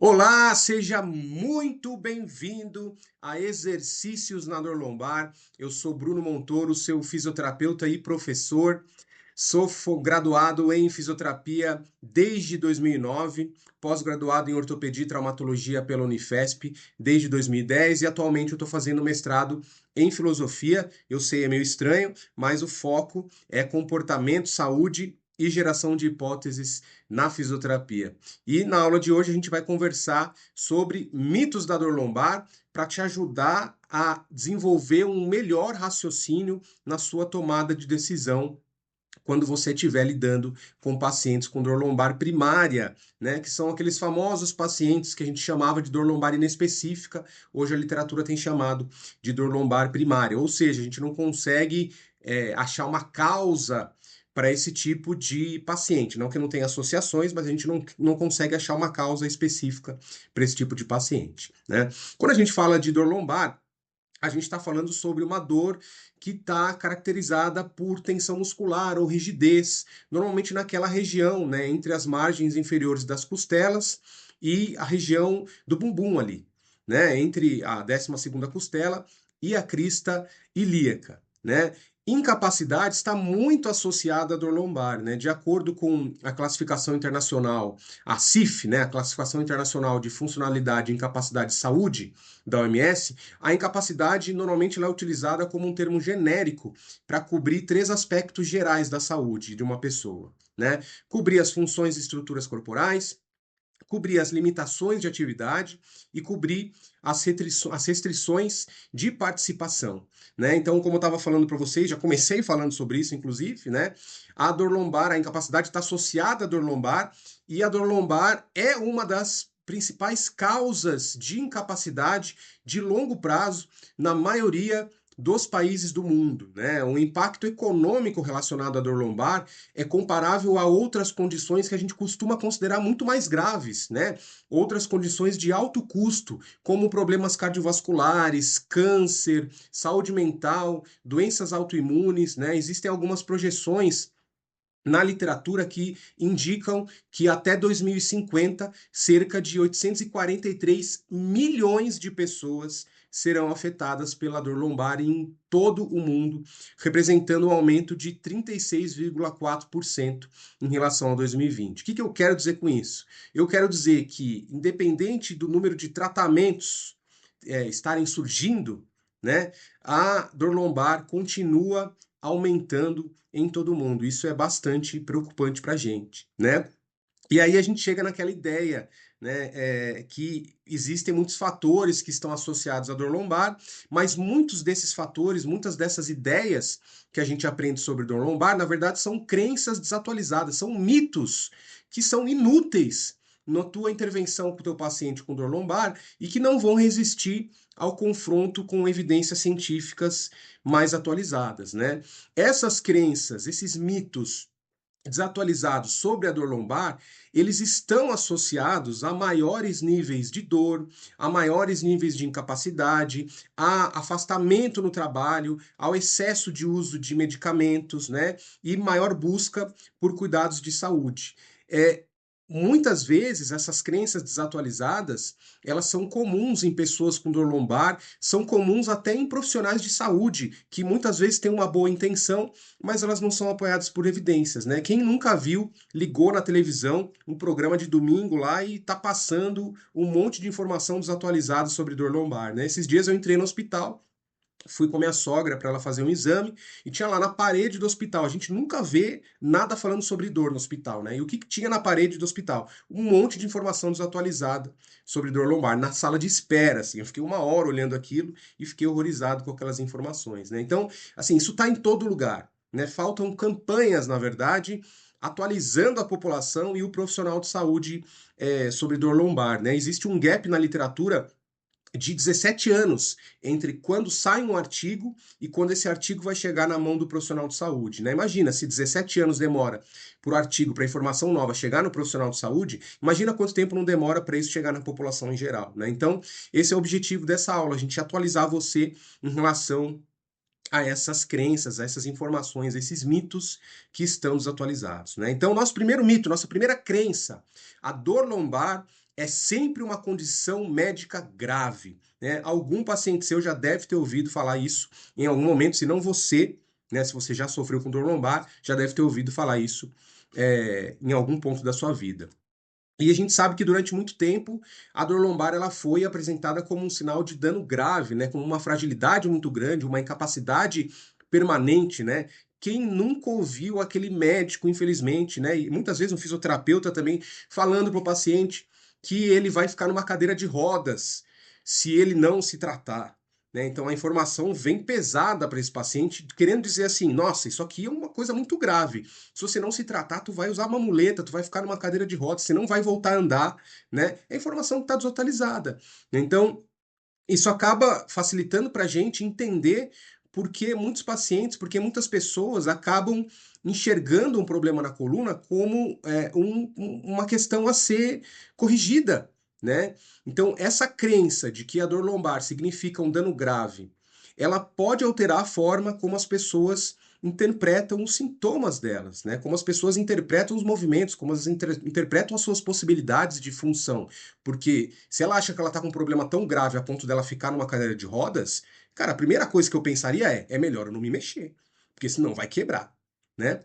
Olá, seja muito bem-vindo a Exercícios na Dor Lombar. Eu sou Bruno Montoro, seu fisioterapeuta e professor. Sou graduado em fisioterapia desde 2009, pós-graduado em ortopedia e traumatologia pela Unifesp desde 2010 e atualmente eu estou fazendo mestrado em filosofia. Eu sei, é meio estranho, mas o foco é comportamento, saúde e geração de hipóteses na fisioterapia. E na aula de hoje a gente vai conversar sobre mitos da dor lombar para te ajudar a desenvolver um melhor raciocínio na sua tomada de decisão quando você estiver lidando com pacientes com dor lombar primária, né, que são aqueles famosos pacientes que a gente chamava de dor lombar inespecífica, hoje a literatura tem chamado de dor lombar primária, ou seja, a gente não consegue achar uma causa para esse tipo de paciente. Não que não tenha associações, mas a gente não consegue achar uma causa específica para esse tipo de paciente, né? Quando a gente fala de dor lombar, a gente está falando sobre uma dor que está caracterizada por tensão muscular ou rigidez, normalmente naquela região, né, entre as margens inferiores das costelas e a região do bumbum ali, né, entre a 12ª costela e a crista ilíaca, né? Incapacidade está muito associada à dor lombar, né? De acordo com a classificação internacional, a CIF, né, a Classificação Internacional de Funcionalidade, Incapacidade e Saúde da OMS, a incapacidade normalmente ela é utilizada como um termo genérico para cobrir três aspectos gerais da saúde de uma pessoa, né? Cobrir as funções e estruturas corporais, cobrir as limitações de atividade e cobrir as restrições de participação, né? Então, como eu estava falando para vocês, já comecei falando sobre isso, inclusive, né? A dor lombar, a incapacidade está associada à dor lombar e a dor lombar é uma das principais causas de incapacidade de longo prazo na maioria dos países do mundo, né? O impacto econômico relacionado à dor lombar é comparável a outras condições que a gente costuma considerar muito mais graves, né? Outras condições de alto custo, como problemas cardiovasculares, câncer, saúde mental, doenças autoimunes, né? Existem algumas projeções na literatura que indicam que até 2050, cerca de 843 milhões de pessoas serão afetadas pela dor lombar em todo o mundo, representando um aumento de 36,4% em relação a 2020. O que eu quero dizer com isso? Eu quero dizer que, independente do número de tratamentos estarem surgindo, né, a dor lombar continua aumentando em todo mundo. Isso é bastante preocupante para a gente, né? E aí a gente chega naquela ideia, né, que existem muitos fatores que estão associados à dor lombar, mas muitos desses fatores, muitas dessas ideias que a gente aprende sobre dor lombar, na verdade são crenças desatualizadas, são mitos que são inúteis na tua intervenção com o teu paciente com dor lombar e que não vão resistir ao confronto com evidências científicas mais atualizadas, né? Essas crenças, esses mitos desatualizados sobre a dor lombar, eles estão associados a maiores níveis de dor, a maiores níveis de incapacidade, a afastamento no trabalho, ao excesso de uso de medicamentos, né? E maior busca por cuidados de saúde. Muitas vezes essas crenças desatualizadas, elas são comuns em pessoas com dor lombar, são comuns até em profissionais de saúde, que muitas vezes têm uma boa intenção, mas elas não são apoiadas por evidências, né? Quem nunca viu, ligou na televisão, um programa de domingo lá e tá passando um monte de informação desatualizada sobre dor lombar, né? Esses dias eu entrei no hospital, fui com a minha sogra para ela fazer um exame e tinha lá na parede do hospital. A gente nunca vê nada falando sobre dor no hospital, né? E o que tinha na parede do hospital? Um monte de informação desatualizada sobre dor lombar na sala de espera, assim. Eu fiquei uma hora olhando aquilo e fiquei horrorizado com aquelas informações, né? Então, assim, isso está em todo lugar, né? Faltam campanhas, na verdade, atualizando a população e o profissional de saúde sobre dor lombar, né? Existe um gap na literatura de 17 anos entre quando sai um artigo e quando esse artigo vai chegar na mão do profissional de saúde, né? Imagina, se 17 anos demora para o artigo, para a informação nova chegar no profissional de saúde, imagina quanto tempo não demora para isso chegar na população em geral, né? Então, esse é o objetivo dessa aula, a gente atualizar você em relação a essas crenças, a essas informações, a esses mitos que estão desatualizados, né? Então, nosso primeiro mito, nossa primeira crença, a dor lombar é sempre uma condição médica grave, né? Algum paciente seu já deve ter ouvido falar isso em algum momento, se não você, né? Se você já sofreu com dor lombar, já deve ter ouvido falar isso em algum ponto da sua vida. E a gente sabe que durante muito tempo a dor lombar ela foi apresentada como um sinal de dano grave, né? Como uma fragilidade muito grande, uma incapacidade permanente, né? Quem nunca ouviu aquele médico, infelizmente, né? E muitas vezes um fisioterapeuta também falando para o paciente que ele vai ficar numa cadeira de rodas se ele não se tratar. Né? Então a informação vem pesada para esse paciente, querendo dizer assim: nossa, isso aqui é uma coisa muito grave. Se você não se tratar, tu vai usar uma muleta, tu vai ficar numa cadeira de rodas, você não vai voltar a andar, né? É informação que está desatualizada. Então, isso acaba facilitando para a gente entender porque muitos pacientes, porque muitas pessoas acabam enxergando um problema na coluna como uma questão a ser corrigida, né? Então, essa crença de que a dor lombar significa um dano grave, ela pode alterar a forma como as pessoas interpretam os sintomas delas, né? Como as pessoas interpretam os movimentos, como elas interpretam as suas possibilidades de função. Porque se ela acha que ela está com um problema tão grave a ponto dela ficar numa cadeira de rodas, cara, a primeira coisa que eu pensaria é melhor eu não me mexer, porque senão vai quebrar, né?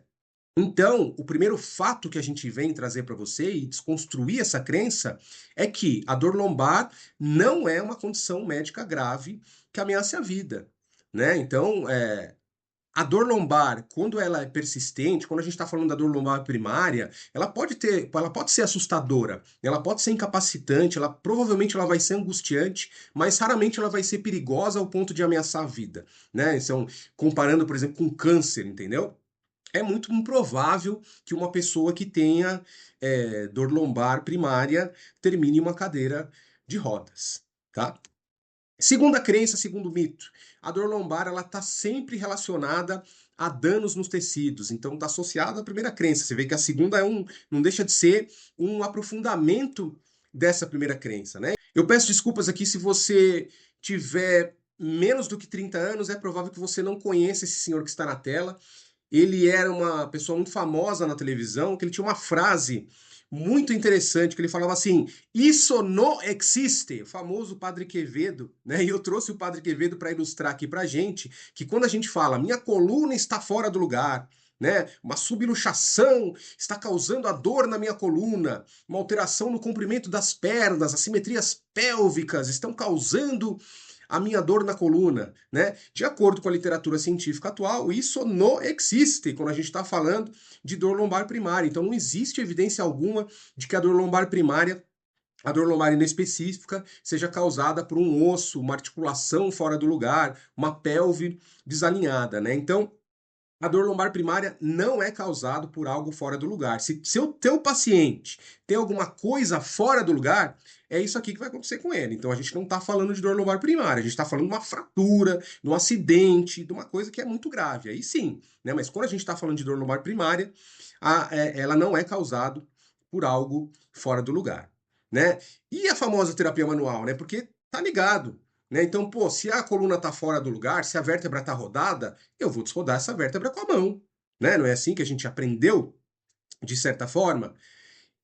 Então, o primeiro fato que a gente vem trazer para você e desconstruir essa crença é que a dor lombar não é uma condição médica grave que ameace a vida, né? Então, a dor lombar, quando ela é persistente, quando a gente está falando da dor lombar primária, ela pode ser assustadora, ela pode ser incapacitante, ela provavelmente ela vai ser angustiante, mas raramente ela vai ser perigosa ao ponto de ameaçar a vida, né? Então, comparando, por exemplo, com câncer, entendeu? É muito improvável que uma pessoa que tenha dor lombar primária termine em uma cadeira de rodas, tá? Segunda crença, segundo mito, a dor lombar ela está sempre relacionada a danos nos tecidos, então está associada à primeira crença. Você vê que a segunda não deixa de ser um aprofundamento dessa primeira crença, né? Eu peço desculpas aqui se você tiver menos do que 30 anos, é provável que você não conheça esse senhor que está na tela. Ele era uma pessoa muito famosa na televisão, que ele tinha uma frase muito interessante, que ele falava assim: isso não existe, o famoso Padre Quevedo, né? E eu trouxe o Padre Quevedo para ilustrar aqui para gente que quando a gente fala minha coluna está fora do lugar, né? Uma subluxação está causando a dor na minha coluna, uma alteração no comprimento das pernas, assimetrias pélvicas estão causando a minha dor na coluna, né? De acordo com a literatura científica atual, isso não existe quando a gente está falando de dor lombar primária. Então, não existe evidência alguma de que a dor lombar primária, a dor lombar inespecífica, seja causada por um osso, uma articulação fora do lugar, uma pelve desalinhada, né? Então, a dor lombar primária não é causado por algo fora do lugar. Se o teu paciente tem alguma coisa fora do lugar, é isso aqui que vai acontecer com ele. Então a gente não está falando de dor lombar primária, a gente está falando de uma fratura, de um acidente, de uma coisa que é muito grave. Aí sim, né? Mas quando a gente está falando de dor lombar primária, ela não é causada por algo fora do lugar, né? E a famosa terapia manual, né? Porque tá ligado. Né? Então, pô, se a coluna está fora do lugar, se a vértebra está rodada, eu vou desrodar essa vértebra com a mão. Né? Não é assim que a gente aprendeu, de certa forma?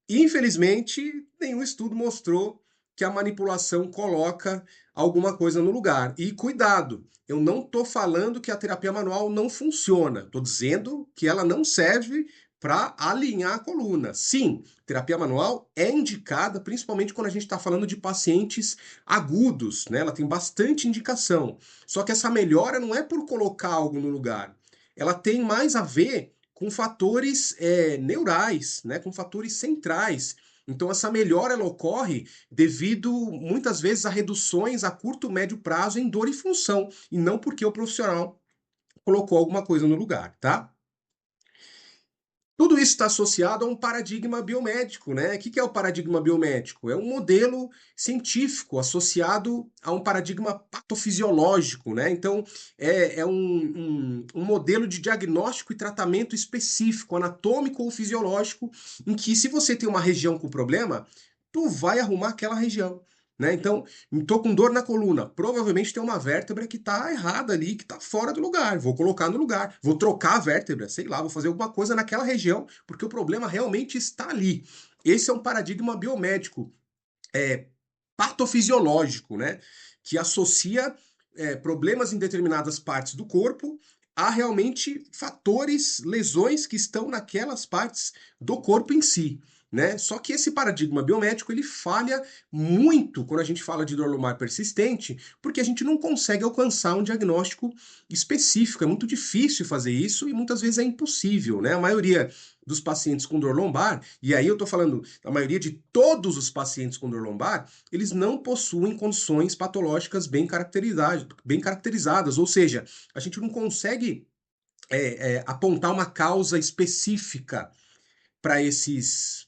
Infelizmente, nenhum estudo mostrou que a manipulação coloca alguma coisa no lugar. E cuidado, eu não estou falando que a terapia manual não funciona, estou dizendo que ela não serve para alinhar a coluna. Sim, terapia manual é indicada principalmente quando a gente está falando de pacientes agudos, né? Ela tem bastante indicação. Só que essa melhora não é por colocar algo no lugar, ela tem mais a ver com fatores neurais, né, com fatores centrais. Então, essa melhora ela ocorre devido, muitas vezes, a reduções a curto e médio prazo em dor e função, e não porque o profissional colocou alguma coisa no lugar, tá? Tudo isso está associado a um paradigma biomédico, né? O que é o paradigma biomédico? É um modelo científico associado a um paradigma patofisiológico, né? Então, é um modelo de diagnóstico e tratamento específico, anatômico ou fisiológico, em que se você tem uma região com problema, tu vai arrumar aquela região. Né? Então, estou com dor na coluna. Provavelmente tem uma vértebra que está errada ali, que está fora do lugar. Vou colocar no lugar. Vou trocar a vértebra, sei lá, vou fazer alguma coisa naquela região, porque o problema realmente está ali. Esse é um paradigma biomédico patofisiológico, né? Que associa problemas em determinadas partes do corpo a realmente fatores, lesões que estão naquelas partes do corpo em si. Né? Só que esse paradigma biomédico ele falha muito quando a gente fala de dor lombar persistente, porque a gente não consegue alcançar um diagnóstico específico. É muito difícil fazer isso e muitas vezes é impossível. Né? A maioria dos pacientes com dor lombar, e aí eu estou falando a maioria de todos os pacientes com dor lombar, eles não possuem condições patológicas bem caracterizadas, ou seja, a gente não consegue apontar uma causa específica para esses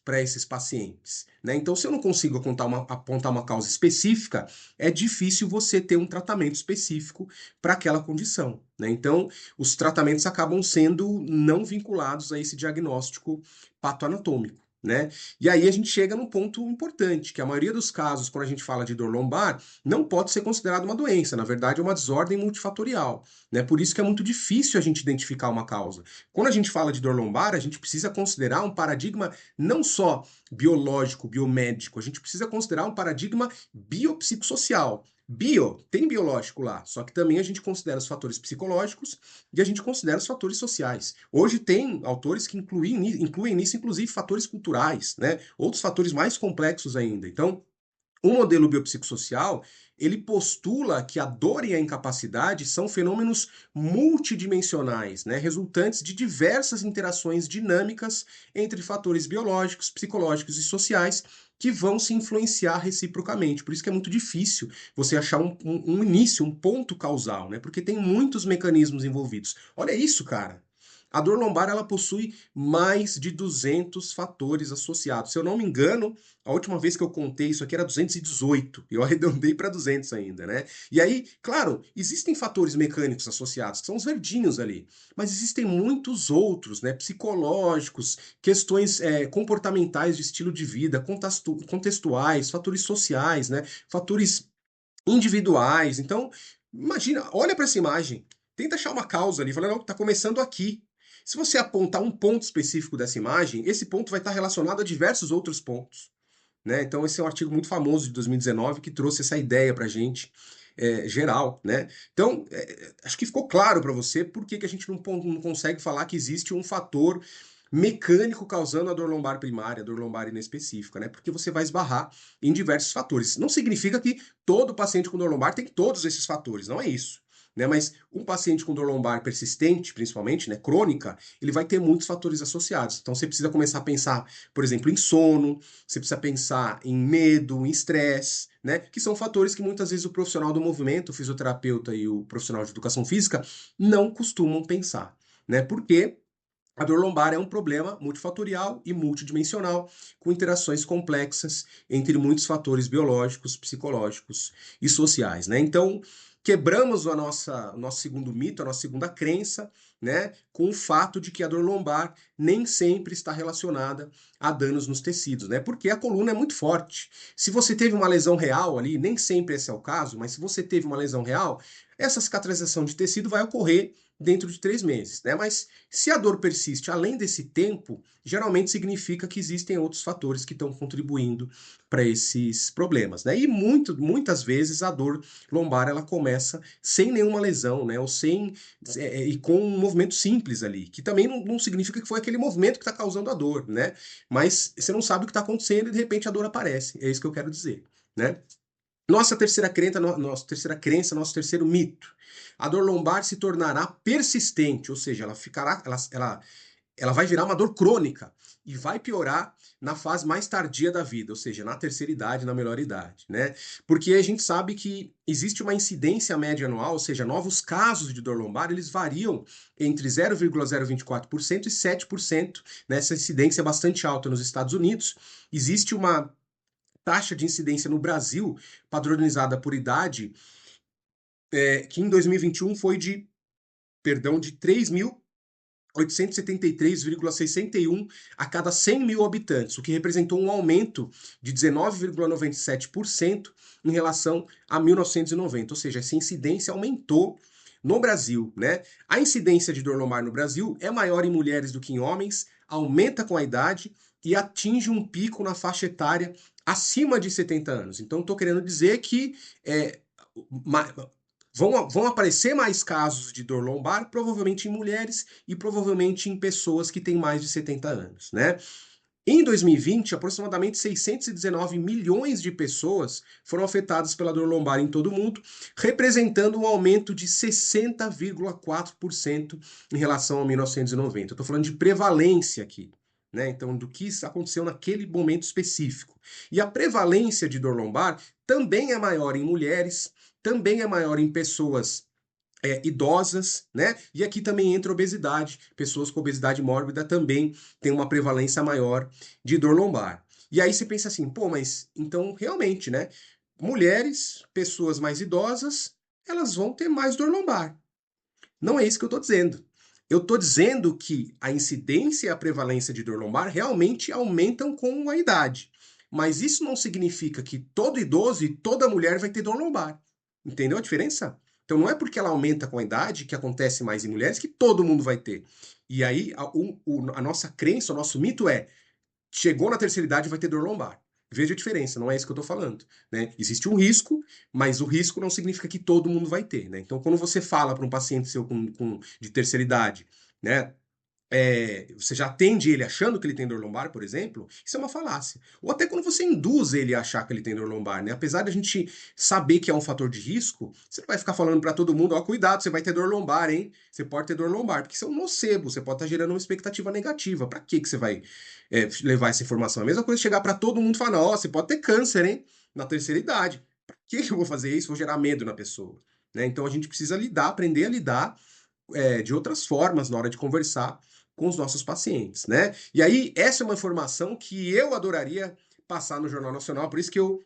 pacientes. Né? Então, se eu não consigo apontar uma causa específica, é difícil você ter um tratamento específico para aquela condição. Né? Então, os tratamentos acabam sendo não vinculados a esse diagnóstico patoanatômico. Né? E aí a gente chega num ponto importante, que a maioria dos casos, quando a gente fala de dor lombar, não pode ser considerado uma doença, na verdade é uma desordem multifatorial. Né? Por isso que é muito difícil a gente identificar uma causa. Quando a gente fala de dor lombar, a gente precisa considerar um paradigma não só biológico, biomédico, a gente precisa considerar um paradigma biopsicossocial. Bio, tem biológico lá, só que também a gente considera os fatores psicológicos e a gente considera os fatores sociais. Hoje tem autores que incluem nisso, inclusive, fatores culturais, né? Outros fatores mais complexos ainda. Então, o modelo biopsicossocial, ele postula que a dor e a incapacidade são fenômenos multidimensionais, né, resultantes de diversas interações dinâmicas entre fatores biológicos, psicológicos e sociais que vão se influenciar reciprocamente. Por isso que é muito difícil você achar um início, um ponto causal, né, porque tem muitos mecanismos envolvidos. Olha isso, cara. A dor lombar ela possui mais de 200 fatores associados. Se eu não me engano, a última vez que eu contei isso aqui era 218. Eu arredondei para 200 ainda, né? E aí, claro, existem fatores mecânicos associados, que são os verdinhos ali. Mas existem muitos outros, né? Psicológicos, questões comportamentais de estilo de vida, contextuais, fatores sociais, né? Fatores individuais. Então, imagina, olha para essa imagem. Tenta achar uma causa ali. Fala, não, tá começando aqui. Se você apontar um ponto específico dessa imagem, esse ponto vai estar relacionado a diversos outros pontos. Né? Então, esse é um artigo muito famoso de 2019 que trouxe essa ideia para a gente, geral. Né? Então, acho que ficou claro para você por que a gente não consegue falar que existe um fator mecânico causando a dor lombar primária, a dor lombar inespecífica, né? Porque você vai esbarrar em diversos fatores. Não significa que todo paciente com dor lombar tem todos esses fatores, não é isso. Né? Mas um paciente com dor lombar persistente, principalmente, né, crônica, ele vai ter muitos fatores associados. Então você precisa começar a pensar, por exemplo, em sono, você precisa pensar em medo, em estresse, né? Que são fatores que muitas vezes o profissional do movimento, o fisioterapeuta e o profissional de educação física não costumam pensar, né? Porque a dor lombar é um problema multifatorial e multidimensional, com interações complexas entre muitos fatores biológicos, psicológicos e sociais, né? Então, quebramos o nosso segundo mito, a nossa segunda crença, né, com o fato de que a dor lombar nem sempre está relacionada a danos nos tecidos, né? Porque a coluna é muito forte. Se você teve uma lesão real ali, nem sempre esse é o caso, mas se você teve uma lesão real, essa cicatrização de tecido vai ocorrer dentro de 3 meses, né? Mas se a dor persiste além desse tempo, geralmente significa que existem outros fatores que estão contribuindo para esses problemas, né? E muitas vezes a dor lombar ela começa sem nenhuma lesão, né? Ou e com um movimento simples ali, que também não significa que foi aquele movimento que está causando a dor, né? Mas você não sabe o que está acontecendo e de repente a dor aparece. É isso que eu quero dizer, né? Nosso terceiro mito. A dor lombar se tornará persistente, ou seja, ela vai virar uma dor crônica e vai piorar na fase mais tardia da vida, ou seja, na terceira idade, na melhor idade, né? Porque a gente sabe que existe uma incidência média anual, ou seja, novos casos de dor lombar, eles variam entre 0,024% e 7%, né? Essa incidência é bastante alta nos Estados Unidos. Existe uma taxa de incidência no Brasil, padronizada por idade, que em 2021 foi de 3.873,61 a cada 100 mil habitantes, o que representou um aumento de 19,97% em relação a 1990, ou seja, essa incidência aumentou no Brasil, né? A incidência de dor lombar no Brasil é maior em mulheres do que em homens, aumenta com a idade e atinge um pico na faixa etária acima de 70 anos. Então, estou querendo dizer que vão aparecer mais casos de dor lombar, provavelmente em mulheres e provavelmente em pessoas que têm mais de 70 anos, né? Em 2020, aproximadamente 619 milhões de pessoas foram afetadas pela dor lombar em todo o mundo, representando um aumento de 60,4% em relação a 1990. Eu estou falando de prevalência aqui, né? Então, do que aconteceu naquele momento específico. E a prevalência de dor lombar também é maior em mulheres, também é maior em pessoas idosas, né? E aqui também entra obesidade. Pessoas com obesidade mórbida também têm uma prevalência maior de dor lombar. E aí você pensa assim, pô, mas então realmente, né? Mulheres, pessoas mais idosas, elas vão ter mais dor lombar. Não é isso que eu estou dizendo. Eu estou dizendo que a incidência e a prevalência de dor lombar realmente aumentam com a idade. Mas isso não significa que todo idoso e toda mulher vai ter dor lombar. Entendeu a diferença? Então não é porque ela aumenta com a idade, que acontece mais em mulheres, que todo mundo vai ter. E aí a nossa crença, o nosso mito é: chegou na terceira idade vai ter dor lombar. Veja a diferença, não é isso que eu estou falando, né? Existe um risco, mas o risco não significa que todo mundo vai ter, né? Então, quando você fala para um paciente seu de terceira idade, né? Você já atende ele achando que ele tem dor lombar, por exemplo, isso é uma falácia. Ou até quando você induz ele a achar que ele tem dor lombar, né? Apesar de a gente saber que é um fator de risco, você não vai ficar falando para todo mundo, ó, cuidado, você vai ter dor lombar, hein? Você pode ter dor lombar, porque isso é um nocebo, você pode estar gerando uma expectativa negativa. Para que você vai levar essa informação? A mesma coisa chegar para todo mundo e falar, ó, você pode ter câncer, hein? Na terceira idade. Para que eu vou fazer isso? Vou gerar medo na pessoa, né? Então a gente precisa lidar, aprender a lidar de outras formas na hora de conversar com os nossos pacientes, né? E aí, essa é uma informação que eu adoraria passar no Jornal Nacional, por isso que eu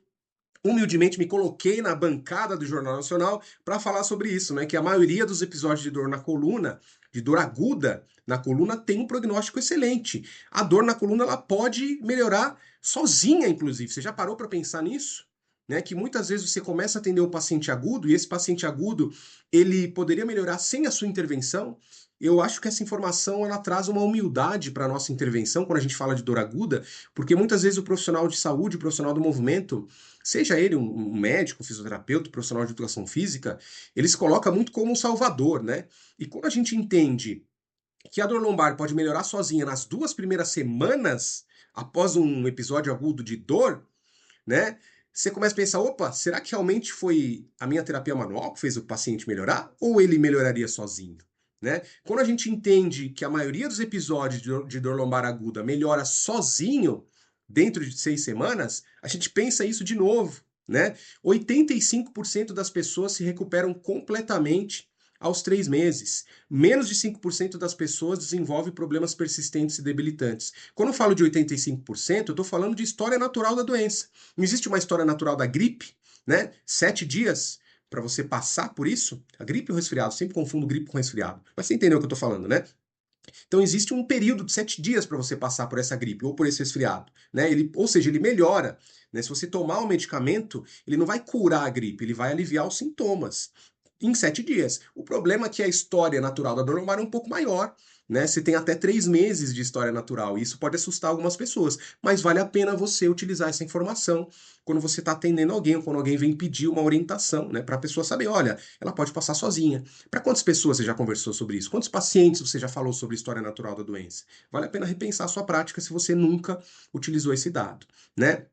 humildemente me coloquei na bancada do Jornal Nacional para falar sobre isso, né? Que a maioria dos episódios de dor na coluna, de dor aguda na coluna, tem um prognóstico excelente. A dor na coluna ela pode melhorar sozinha, inclusive. Você já parou para pensar nisso? Né, que muitas vezes você começa a atender o paciente agudo e esse paciente agudo ele poderia melhorar sem a sua intervenção. Eu acho que essa informação ela traz uma humildade para a nossa intervenção quando a gente fala de dor aguda, porque muitas vezes o profissional de saúde, o profissional do movimento, seja ele um médico, um fisioterapeuta, um profissional de educação física, ele se coloca muito como um salvador, né? E quando a gente entende que a dor lombar pode melhorar sozinha nas 2 primeiras semanas após um episódio agudo de dor, né? Você começa a pensar, opa, será que realmente foi a minha terapia manual que fez o paciente melhorar? Ou ele melhoraria sozinho? Né? Quando a gente entende que a maioria dos episódios de dor lombar aguda melhora sozinho, dentro de 6 semanas, a gente pensa isso de novo, né? 85% das pessoas se recuperam completamente aos 3 meses. Menos de 5% das pessoas desenvolvem problemas persistentes e debilitantes. Quando eu falo de 85%, eu estou falando de história natural da doença. Não existe uma história natural da gripe, né? 7 dias para você passar por isso. A gripe e o resfriado, sempre confundo gripe com resfriado. Mas você entendeu o que eu estou falando, né? Então existe um período de 7 dias para você passar por essa gripe ou por esse resfriado, né? Ou seja, ele melhora. Né? Se você tomar o medicamento, ele não vai curar a gripe, ele vai aliviar os sintomas em 7 dias. O problema é que a história natural da dor lombar é um pouco maior, né? Você tem até 3 meses de história natural, e isso pode assustar algumas pessoas, mas vale a pena você utilizar essa informação quando você está atendendo alguém, ou quando alguém vem pedir uma orientação, né? Para a pessoa saber, olha, ela pode passar sozinha. Para quantas pessoas você já conversou sobre isso? Quantos pacientes você já falou sobre história natural da doença? Vale a pena repensar a sua prática se você nunca utilizou esse dado, né?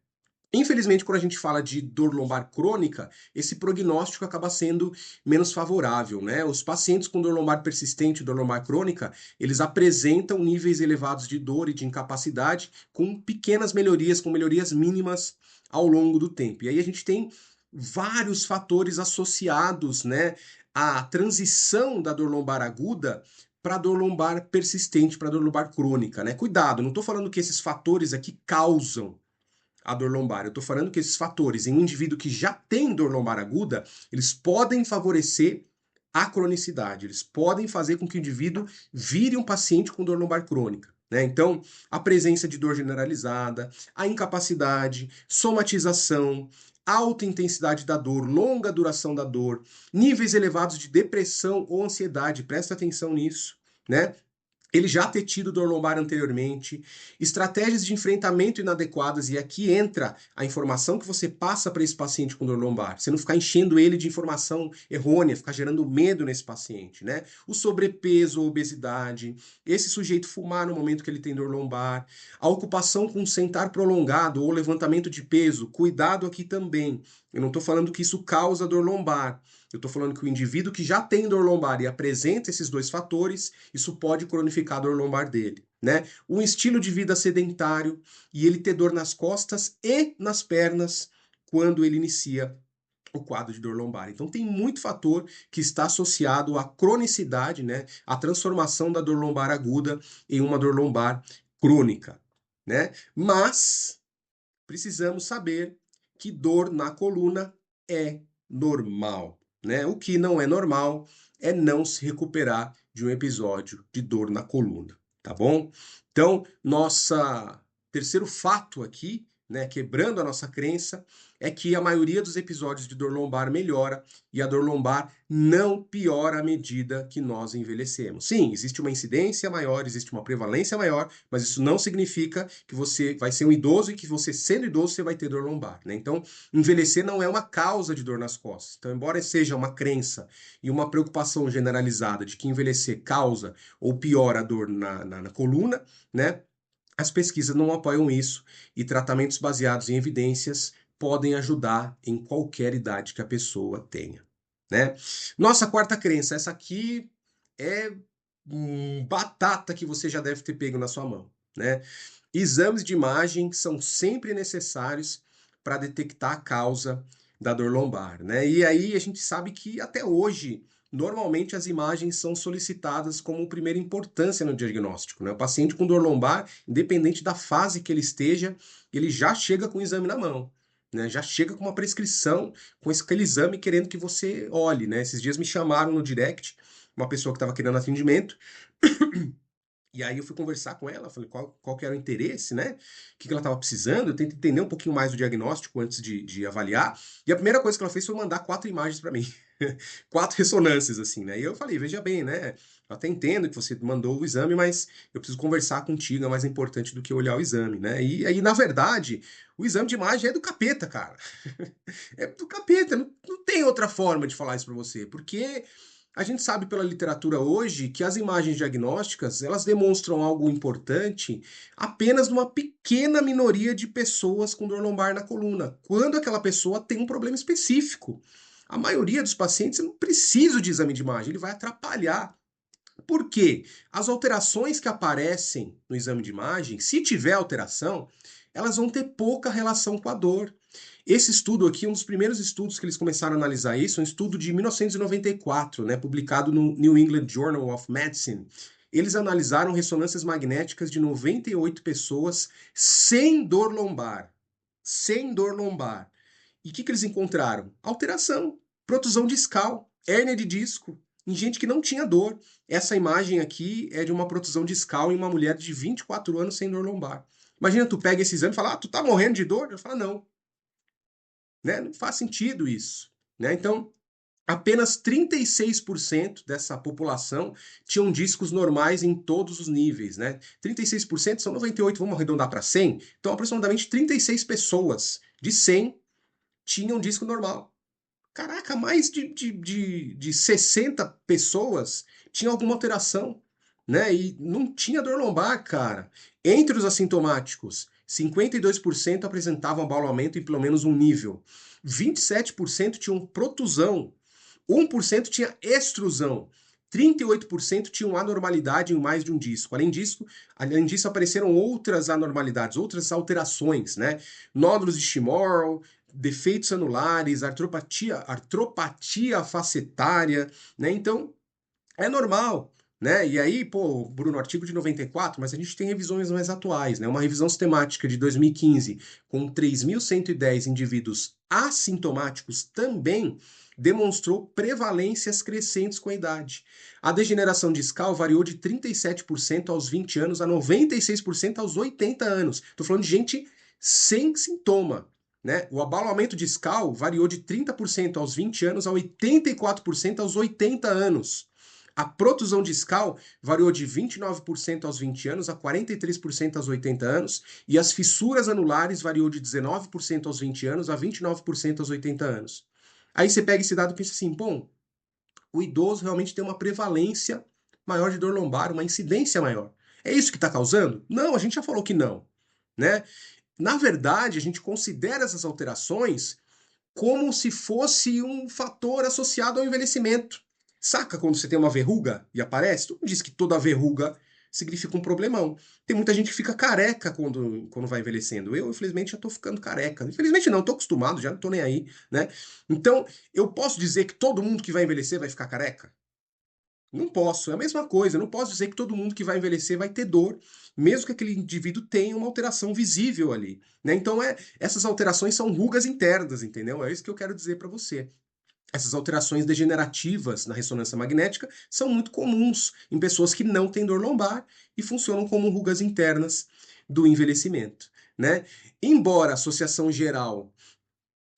Infelizmente, quando a gente fala de dor lombar crônica, esse prognóstico acaba sendo menos favorável, né? Os pacientes com dor lombar persistente e dor lombar crônica, eles apresentam níveis elevados de dor e de incapacidade com pequenas melhorias, com melhorias mínimas ao longo do tempo. E aí a gente tem vários fatores associados, né, à transição da dor lombar aguda para dor lombar persistente, para dor lombar crônica, né? Cuidado, não estou falando que esses fatores aqui causam a dor lombar. Eu estou falando que esses fatores, em um indivíduo que já tem dor lombar aguda, eles podem favorecer a cronicidade, eles podem fazer com que o indivíduo vire um paciente com dor lombar crônica. Né? Então, a presença de dor generalizada, a incapacidade, somatização, alta intensidade da dor, longa duração da dor, níveis elevados de depressão ou ansiedade, presta atenção nisso, né? ele já ter tido dor lombar anteriormente, estratégias de enfrentamento inadequadas, e aqui entra a informação que você passa para esse paciente com dor lombar. Você não ficar enchendo ele de informação errônea, ficar gerando medo nesse paciente, né? O sobrepeso, a obesidade, esse sujeito fumar no momento que ele tem dor lombar, a ocupação com sentar prolongado ou levantamento de peso, cuidado aqui também. Eu não estou falando que isso causa dor lombar. Eu estou falando que o indivíduo que já tem dor lombar e apresenta esses dois fatores, isso pode cronificar a dor lombar dele, né? Um estilo de vida sedentário e ele ter dor nas costas e nas pernas quando ele inicia o quadro de dor lombar. Então tem muito fator que está associado à cronicidade, né? À transformação da dor lombar aguda em uma dor lombar crônica, né? Mas precisamos saber que dor na coluna é normal, né? O que não é normal é não se recuperar de um episódio de dor na coluna, tá bom? Então, nossa terceiro fato aqui, né, quebrando a nossa crença, é que a maioria dos episódios de dor lombar melhora e a dor lombar não piora à medida que nós envelhecemos. Sim, existe uma incidência maior, existe uma prevalência maior, mas isso não significa que você vai ser um idoso e que você, sendo idoso, você vai ter dor lombar, né? Então, envelhecer não é uma causa de dor nas costas. Então, embora seja uma crença e uma preocupação generalizada de que envelhecer causa ou piora a dor na coluna, né? As pesquisas não apoiam isso e tratamentos baseados em evidências podem ajudar em qualquer idade que a pessoa tenha, né? Nossa quarta crença, essa aqui é batata que você já deve ter pego na sua mão, né? Exames de imagem são sempre necessários para detectar a causa da dor lombar, né? E aí a gente sabe que até hoje, normalmente as imagens são solicitadas como primeira importância no diagnóstico, né? O paciente com dor lombar, independente da fase que ele esteja, ele já chega com o exame na mão, né? Já chega com uma prescrição, com aquele exame querendo que você olhe, né? Esses dias me chamaram no direct, uma pessoa que estava querendo atendimento, e aí eu fui conversar com ela, falei qual que era o interesse, né? O que ela estava precisando, eu tentei entender um pouquinho mais do diagnóstico antes de avaliar. E a primeira coisa que ela fez foi mandar 4 imagens para mim. 4 ressonâncias, assim, né? E eu falei, veja bem, né? Eu até entendo que você mandou o exame, mas eu preciso conversar contigo, é mais importante do que olhar o exame, né? E aí, na verdade, o exame de imagem é do capeta, cara. É do capeta, não tem outra forma de falar isso para você, porque a gente sabe pela literatura hoje que as imagens diagnósticas, elas demonstram algo importante apenas numa pequena minoria de pessoas com dor lombar na coluna, quando aquela pessoa tem um problema específico. A maioria dos pacientes não precisa de exame de imagem, ele vai atrapalhar. Por quê? As alterações que aparecem no exame de imagem, se tiver alteração, elas vão ter pouca relação com a dor. Esse estudo aqui, um dos primeiros estudos que eles começaram a analisar isso, é um estudo de 1994, né, publicado no New England Journal of Medicine. Eles analisaram ressonâncias magnéticas de 98 pessoas sem dor lombar. Sem dor lombar. E o que eles encontraram? Alteração, protusão discal, hérnia de disco, em gente que não tinha dor. Essa imagem aqui é de uma protusão discal em uma mulher de 24 anos sem dor lombar. Imagina, tu pega esse exame e fala, tu tá morrendo de dor? Eu falo, não, né? Não faz sentido isso, né? Então, apenas 36% dessa população tinham discos normais em todos os níveis, né? 36% são 98, vamos arredondar para 100. Então, aproximadamente 36 pessoas de 100 tinham disco normal. Caraca, mais de 60 pessoas tinham alguma alteração, né? E não tinha dor lombar, cara. Entre os assintomáticos, 52% apresentavam abaulamento em pelo menos um nível. 27% tinham protusão. 1% tinha extrusão. 38% tinham anormalidade em mais de um disco. Além disso, apareceram outras anormalidades, outras alterações, né? Nódulos de Chinorl, defeitos anulares, artropatia facetária, né? Então, é normal, né? E aí, pô, Bruno, artigo de 94, mas a gente tem revisões mais atuais, né? Uma revisão sistemática de 2015, com 3.110 indivíduos assintomáticos também demonstrou prevalências crescentes com a idade. A degeneração discal variou de 37% aos 20 anos a 96% aos 80 anos. Estou falando de gente sem sintoma, né? O abalamento discal variou de 30% aos 20 anos a 84% aos 80 anos. A protusão discal variou de 29% aos 20 anos a 43% aos 80 anos, e as fissuras anulares variou de 19% aos 20 anos a 29% aos 80 anos. Aí você pega esse dado e pensa assim, bom, o idoso realmente tem uma prevalência maior de dor lombar, uma incidência maior. É isso que está causando? Não, a gente já falou que não, né? Na verdade, a gente considera essas alterações como se fosse um fator associado ao envelhecimento. Saca quando você tem uma verruga e aparece? Tu não diz que toda verruga significa um problemão. Tem muita gente que fica careca quando vai envelhecendo. Eu, infelizmente, já tô ficando careca. Infelizmente não, tô acostumado, já não tô nem aí, né? Então, eu posso dizer que todo mundo que vai envelhecer vai ficar careca? Não posso, é a mesma coisa. Eu não posso dizer que todo mundo que vai envelhecer vai ter dor, mesmo que aquele indivíduo tenha uma alteração visível ali, né? Então, essas alterações são rugas internas, entendeu? É isso que eu quero dizer para você. Essas alterações degenerativas na ressonância magnética são muito comuns em pessoas que não têm dor lombar e funcionam como rugas internas do envelhecimento, né? Embora a associação geral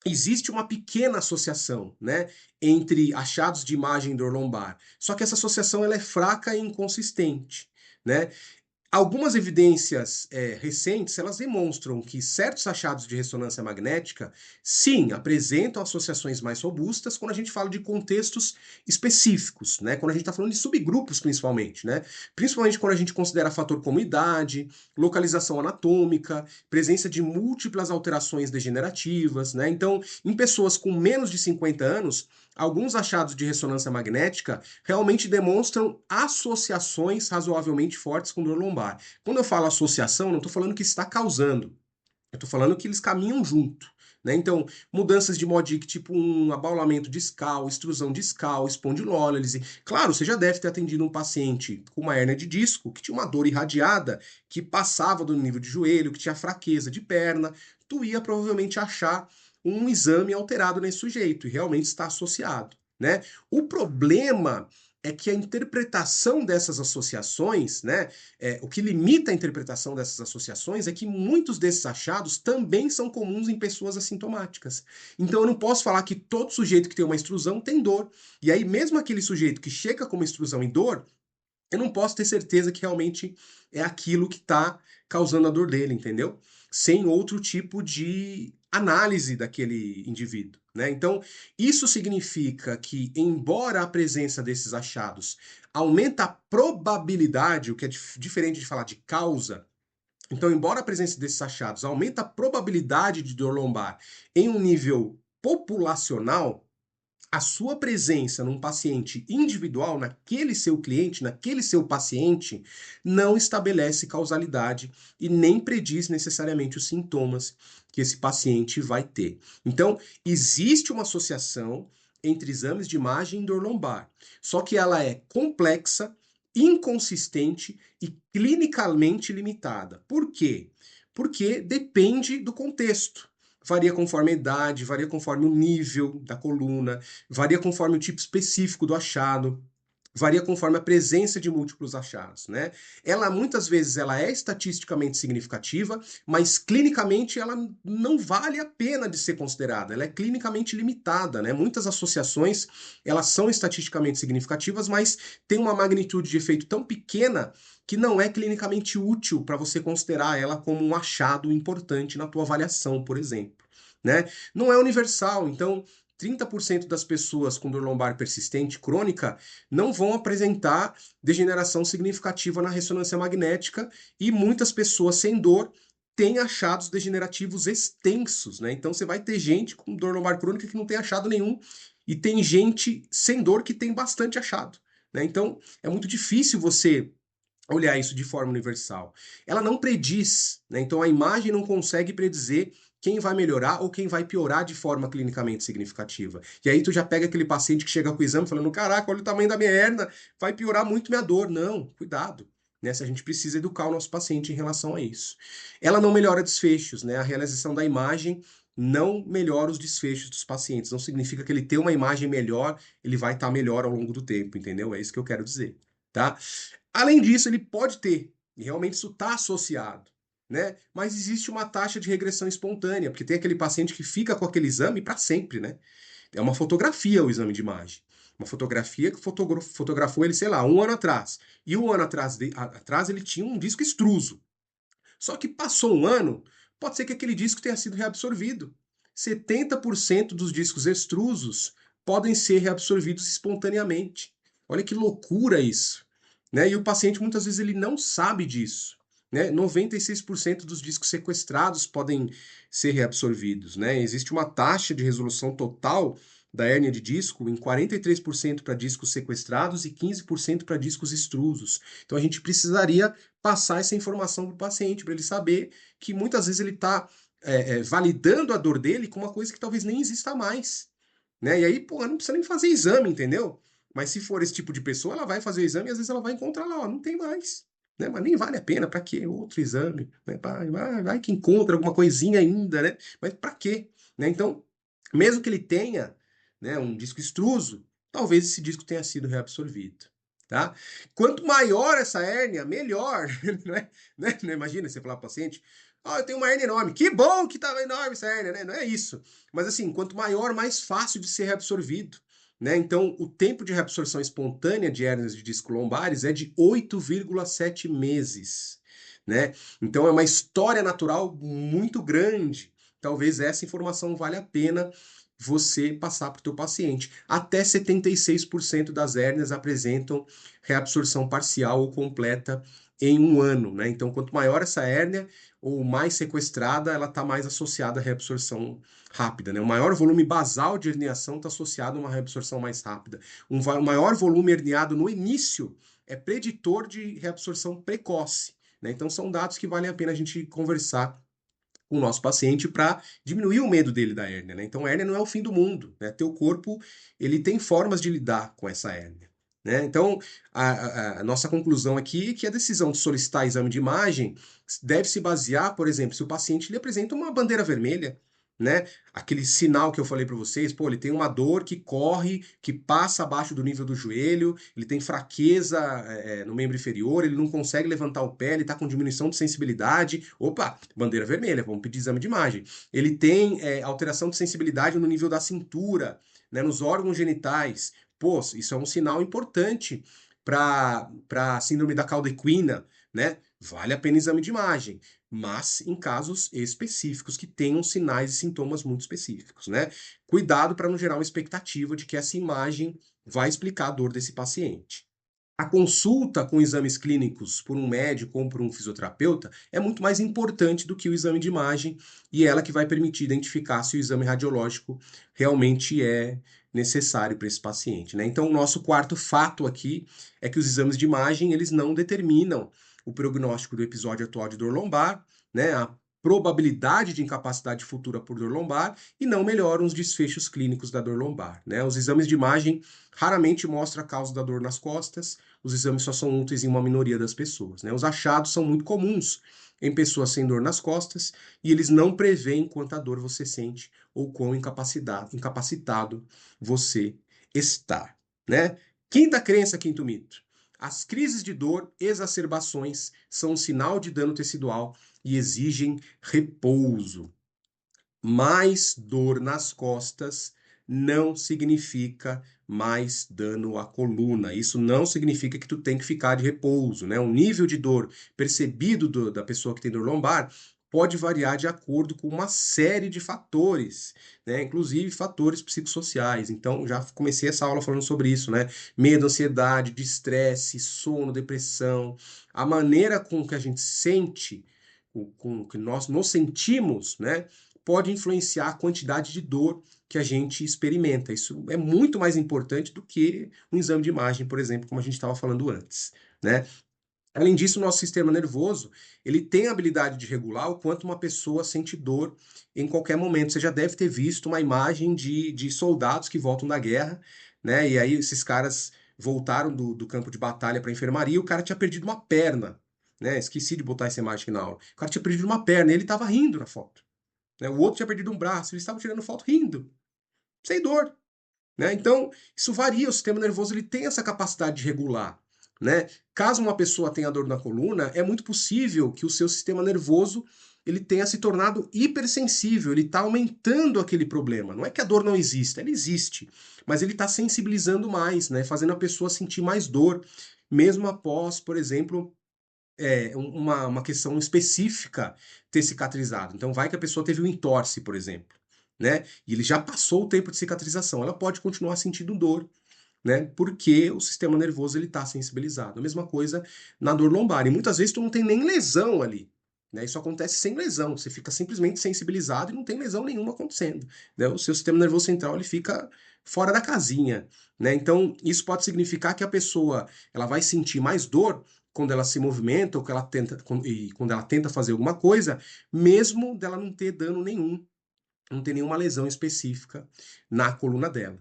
existe uma pequena associação, né, entre achados de imagem e dor lombar. Só que essa associação ela é fraca e inconsistente, né? Algumas evidências recentes, elas demonstram que certos achados de ressonância magnética, sim, apresentam associações mais robustas quando a gente fala de contextos específicos, né? Quando a gente está falando de subgrupos, principalmente, né? Principalmente quando a gente considera fator como idade, localização anatômica, presença de múltiplas alterações degenerativas, né? Então, em pessoas com menos de 50 anos, alguns achados de ressonância magnética realmente demonstram associações razoavelmente fortes com dor lombar. Quando eu falo associação, não estou falando que está causando, eu estou falando que eles caminham junto. Né? Então, mudanças de MODIC, tipo um abaulamento discal, extrusão discal, espondilólise. Claro, você já deve ter atendido um paciente com uma hérnia de disco, que tinha uma dor irradiada, que passava do nível de joelho, que tinha fraqueza de perna. Tu ia provavelmente achar um exame alterado nesse sujeito, e realmente está associado. Né? O problema é que a interpretação dessas associações, né, o que limita a interpretação dessas associações é que muitos desses achados também são comuns em pessoas assintomáticas. Então eu não posso falar que todo sujeito que tem uma extrusão tem dor. E aí, mesmo aquele sujeito que chega com uma extrusão e dor, eu não posso ter certeza que realmente é aquilo que está causando a dor dele, entendeu? Sem outro tipo de análise daquele indivíduo, né? Então, isso significa que, embora a presença desses achados aumenta a probabilidade, o que é diferente de falar de causa, então, embora a presença desses achados aumenta a probabilidade de dor lombar em um nível populacional, a sua presença num paciente individual, naquele seu cliente, naquele seu paciente, não estabelece causalidade e nem prediz necessariamente os sintomas que esse paciente vai ter. Então, existe uma associação entre exames de imagem e dor lombar, só que ela é complexa, inconsistente e clinicamente limitada. Por quê? Porque depende do contexto. Varia conforme a idade, varia conforme o nível da coluna, varia conforme o tipo específico do achado, varia conforme a presença de múltiplos achados, né? Ela muitas vezes ela é estatisticamente significativa, mas clinicamente ela não vale a pena de ser considerada. Ela é clinicamente limitada, né? Muitas associações elas são estatisticamente significativas, mas tem uma magnitude de efeito tão pequena que não é clinicamente útil para você considerar ela como um achado importante na tua avaliação, por exemplo. Né? Não é universal, então 30% das pessoas com dor lombar persistente crônica não vão apresentar degeneração significativa na ressonância magnética e muitas pessoas sem dor têm achados degenerativos extensos, né? Então você vai ter gente com dor lombar crônica que não tem achado nenhum e tem gente sem dor que tem bastante achado, né? Então é muito difícil você olhar isso de forma universal. Ela não prediz, né? Então a imagem não consegue predizer quem vai melhorar ou quem vai piorar de forma clinicamente significativa. E aí tu já pega aquele paciente que chega com o exame falando, caraca, olha o tamanho da minha hernia, vai piorar muito minha dor. Não, cuidado. Né? Se a gente precisa educar o nosso paciente em relação a isso. Ela não melhora desfechos, né? A realização da imagem não melhora os desfechos dos pacientes. Não significa que ele ter uma imagem melhor, ele vai estar melhor ao longo do tempo, entendeu? É isso que eu quero dizer, tá? Além disso, ele pode ter, e realmente isso está associado, né? Mas existe uma taxa de regressão espontânea, porque tem aquele paciente que fica com aquele exame para sempre, né? É uma fotografia o exame de imagem. Uma fotografia que fotografou ele, sei lá, um ano atrás. E um ano atrás ele tinha um disco extruso. Só que passou um ano, pode ser que aquele disco tenha sido reabsorvido. 70% dos discos extrusos podem ser reabsorvidos espontaneamente. Olha que loucura isso, né? E o paciente muitas vezes ele não sabe disso, né? 96% dos discos sequestrados podem ser reabsorvidos, né? Existe uma taxa de resolução total da hérnia de disco em 43% para discos sequestrados e 15% para discos extrusos. Então a gente precisaria passar essa informação para o paciente, para ele saber que muitas vezes ele está validando a dor dele com uma coisa que talvez nem exista mais, né? E aí, pô, não precisa nem fazer exame, entendeu? Mas se for esse tipo de pessoa, ela vai fazer o exame e às vezes ela vai encontrar lá, ó, não tem mais, né? Mas nem vale a pena, para quê? Outro exame, né? Vai que encontra alguma coisinha ainda, né? Mas para quê? Né? Então, mesmo que ele tenha, né, um disco extruso, talvez esse disco tenha sido reabsorvido. Tá? Quanto maior essa hérnia, melhor. Não imagina você falar para o paciente: ó, eu tenho uma hérnia enorme. Que bom que estava enorme essa hérnia, né? Não é isso. Mas assim, quanto maior, mais fácil de ser reabsorvido. Né? Então, o tempo de reabsorção espontânea de hérnias de disco lombares é de 8,7 meses. Né? Então, é uma história natural muito grande. Talvez essa informação valha a pena você passar para o teu paciente. Até 76% das hérnias apresentam reabsorção parcial ou completa em um ano, né? Então, quanto maior essa hérnia ou mais sequestrada, ela está mais associada à reabsorção rápida, né? O maior volume basal de herniação está associado a uma reabsorção mais rápida. Um maior volume herniado no início é preditor de reabsorção precoce, né? Então, são dados que valem a pena a gente conversar com o nosso paciente para diminuir o medo dele da hérnia, né? Então, a hérnia não é o fim do mundo, né? Teu corpo, ele tem formas de lidar com essa hérnia, né? Então, a nossa conclusão aqui é que a decisão de solicitar exame de imagem deve se basear, por exemplo, se o paciente ele apresenta uma bandeira vermelha, né? Aquele sinal que eu falei para vocês, pô, ele tem uma dor que corre, que passa abaixo do nível do joelho, ele tem fraqueza no membro inferior, ele não consegue levantar o pé, ele está com diminuição de sensibilidade. Opa, bandeira vermelha, vamos pedir exame de imagem. Ele tem alteração de sensibilidade no nível da cintura, né, nos órgãos genitais. Pô, isso é um sinal importante para síndrome da cauda equina, né? Vale a pena exame de imagem, mas em casos específicos que tenham sinais e sintomas muito específicos, né? Cuidado para não gerar uma expectativa de que essa imagem vai explicar a dor desse paciente. A consulta com exames clínicos por um médico ou por um fisioterapeuta é muito mais importante do que o exame de imagem e é ela que vai permitir identificar se o exame radiológico realmente é necessário para esse paciente, né? Então, o nosso quarto fato aqui é que os exames de imagem eles não determinam o prognóstico do episódio atual de dor lombar, né? A probabilidade de incapacidade futura por dor lombar e não melhoram os desfechos clínicos da dor lombar, né? Os exames de imagem raramente mostram a causa da dor nas costas, os exames só são úteis em uma minoria das pessoas, né? Os achados são muito comuns em pessoas sem dor nas costas e eles não preveem quanta dor você sente ou quão incapacitado você está, né? Quinta crença, quinto mito. As crises de dor, exacerbações, são um sinal de dano tecidual e exigem repouso. Mais dor nas costas não significa mais dano à coluna. Isso não significa que tu tem que ficar de repouso, né? O nível de dor percebido da pessoa que tem dor lombar pode variar de acordo com uma série de fatores, né? Inclusive fatores psicossociais. Então, já comecei essa aula falando sobre isso, né? Medo, ansiedade, estresse, sono, depressão, a maneira com que a gente sente, com que nós nos sentimos, né? Pode influenciar a quantidade de dor que a gente experimenta. Isso é muito mais importante do que um exame de imagem, por exemplo, como a gente estava falando antes, né? Além disso, o nosso sistema nervoso, ele tem a habilidade de regular o quanto uma pessoa sente dor em qualquer momento. Você já deve ter visto uma imagem de soldados que voltam da guerra, né? E aí esses caras voltaram do campo de batalha para a enfermaria e o cara tinha perdido uma perna, né? Esqueci de botar essa imagem aqui na aula. O cara tinha perdido uma perna e ele estava rindo na foto, né? O outro tinha perdido um braço, eles estavam tirando foto rindo, sem dor, né? Então, isso varia, o sistema nervoso ele tem essa capacidade de regular, né? Caso uma pessoa tenha dor na coluna, é muito possível que o seu sistema nervoso ele tenha se tornado hipersensível, ele está aumentando aquele problema. Não é que a dor não exista, ela existe, mas ele está sensibilizando mais, né? Fazendo a pessoa sentir mais dor, mesmo após, por exemplo, uma questão específica ter cicatrizado. Então, vai que a pessoa teve um entorse, por exemplo, né? E ele já passou o tempo de cicatrização, ela pode continuar sentindo dor, né? Porque o sistema nervoso ele está sensibilizado. A mesma coisa na dor lombar. E muitas vezes tu não tem nem lesão ali. Né? Isso acontece sem lesão. Você fica simplesmente sensibilizado e não tem lesão nenhuma acontecendo. Né? O seu sistema nervoso central ele fica fora da casinha. Né? Então, isso pode significar que a pessoa ela vai sentir mais dor quando ela se movimenta ou que ela tenta, e quando ela tenta fazer alguma coisa, mesmo dela não ter dano nenhum, não ter nenhuma lesão específica na coluna dela.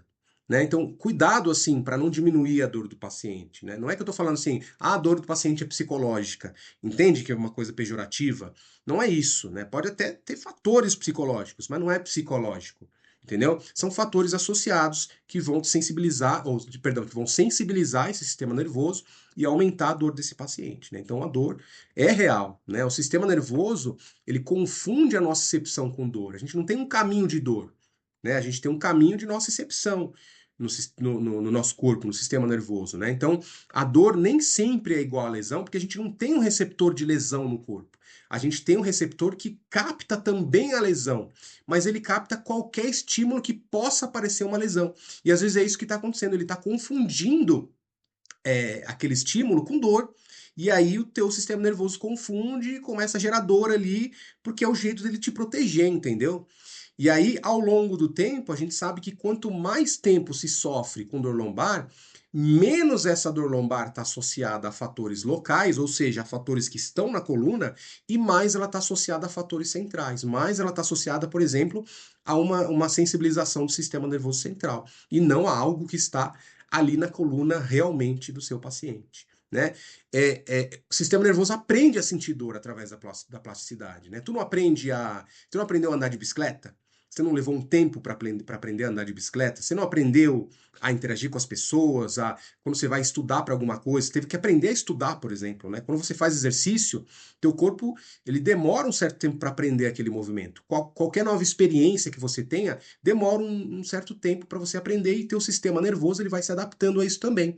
Né? Então, cuidado assim para não diminuir a dor do paciente. Né? Não é que eu estou falando assim, a dor do paciente é psicológica. Entende que é uma coisa pejorativa? Não é isso. Né? Pode até ter fatores psicológicos, mas não é psicológico. Entendeu? São fatores associados que vão sensibilizar, ou, perdão, que vão sensibilizar esse sistema nervoso e aumentar a dor desse paciente. Né? Então, a dor é real. Né? O sistema nervoso ele confunde a nossa percepção com dor. A gente não tem um caminho de dor, né? A gente tem um caminho de nossa percepção no nosso corpo, no sistema nervoso, né? Então, a dor nem sempre é igual à lesão, porque a gente não tem um receptor de lesão no corpo. A gente tem um receptor que capta também a lesão, mas ele capta qualquer estímulo que possa parecer uma lesão. E às vezes é isso que está acontecendo, ele está confundindo aquele estímulo com dor. E aí o teu sistema nervoso confunde e começa a gerar dor ali, porque é o jeito dele te proteger, entendeu? E aí, ao longo do tempo, a gente sabe que quanto mais tempo se sofre com dor lombar, menos essa dor lombar está associada a fatores locais, ou seja, a fatores que estão na coluna, e mais ela está associada a fatores centrais. Mais ela está associada, por exemplo, a uma sensibilização do sistema nervoso central, e não a algo que está ali na coluna realmente do seu paciente. Né? O sistema nervoso aprende a sentir dor através da plasticidade. Né? Tu não aprendeu a andar de bicicleta? Você não levou um tempo para aprender a andar de bicicleta? Você não aprendeu a interagir com as pessoas? Quando você vai estudar para alguma coisa, você teve que aprender a estudar, por exemplo. Né? Quando você faz exercício, teu corpo ele demora um certo tempo para aprender aquele movimento. Qualquer nova experiência que você tenha demora um certo tempo para você aprender e teu sistema nervoso ele vai se adaptando a isso também.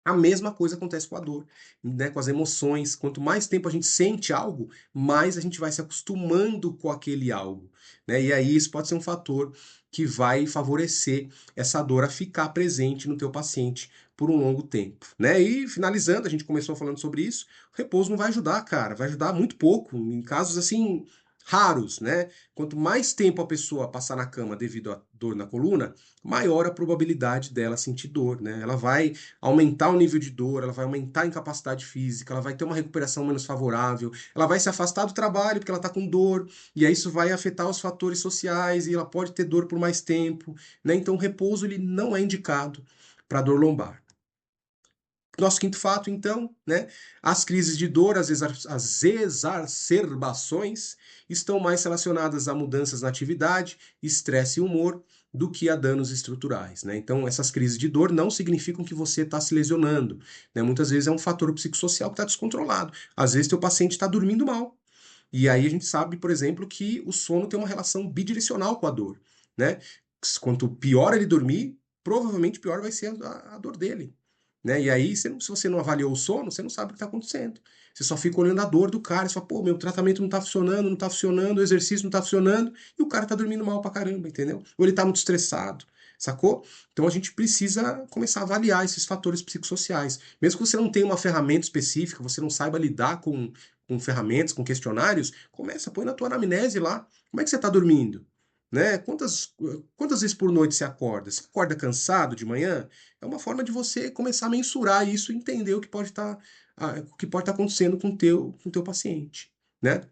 A mesma coisa acontece com a dor, né? Com as emoções. Quanto mais tempo a gente sente algo, mais a gente vai se acostumando com aquele algo, né? E aí isso pode ser um fator que vai favorecer essa dor a ficar presente no teu paciente por um longo tempo, né? E finalizando, a gente começou falando sobre isso, o repouso não vai ajudar, cara, vai ajudar muito pouco, em casos assim raros, né? Quanto mais tempo a pessoa passar na cama devido à dor na coluna, maior a probabilidade dela sentir dor, né? Ela vai aumentar o nível de dor, ela vai aumentar a incapacidade física, ela vai ter uma recuperação menos favorável, ela vai se afastar do trabalho porque ela está com dor, e aí isso vai afetar os fatores sociais e ela pode ter dor por mais tempo, né? Então o repouso ele não é indicado para dor lombar. Nosso quinto fato, então, né? As crises de dor, as exacerbações, estão mais relacionadas a mudanças na atividade, estresse e humor, do que a danos estruturais, né? Então, essas crises de dor não significam que você está se lesionando, né? Muitas vezes é um fator psicossocial que está descontrolado. Às vezes, teu paciente está dormindo mal. E aí a gente sabe, por exemplo, que o sono tem uma relação bidirecional com a dor, né? Quanto pior ele dormir, provavelmente pior vai ser a dor dele. Né? E aí, se você não avaliou o sono, você não sabe o que está acontecendo. Você só fica olhando a dor do cara e fala, pô, meu tratamento não está funcionando, não está funcionando, o exercício não está funcionando, e o cara está dormindo mal pra caramba, entendeu? Ou ele está muito estressado, sacou? Então a gente precisa começar a avaliar esses fatores psicossociais. Mesmo que você não tenha uma ferramenta específica, você não saiba lidar com ferramentas, com questionários, começa, põe na tua anamnese lá. Como é que você está dormindo? Né? Quantas vezes por noite você acorda? Você acorda cansado de manhã? É uma forma de você começar a mensurar isso e entender o que pode estar acontecendo com teu paciente, né?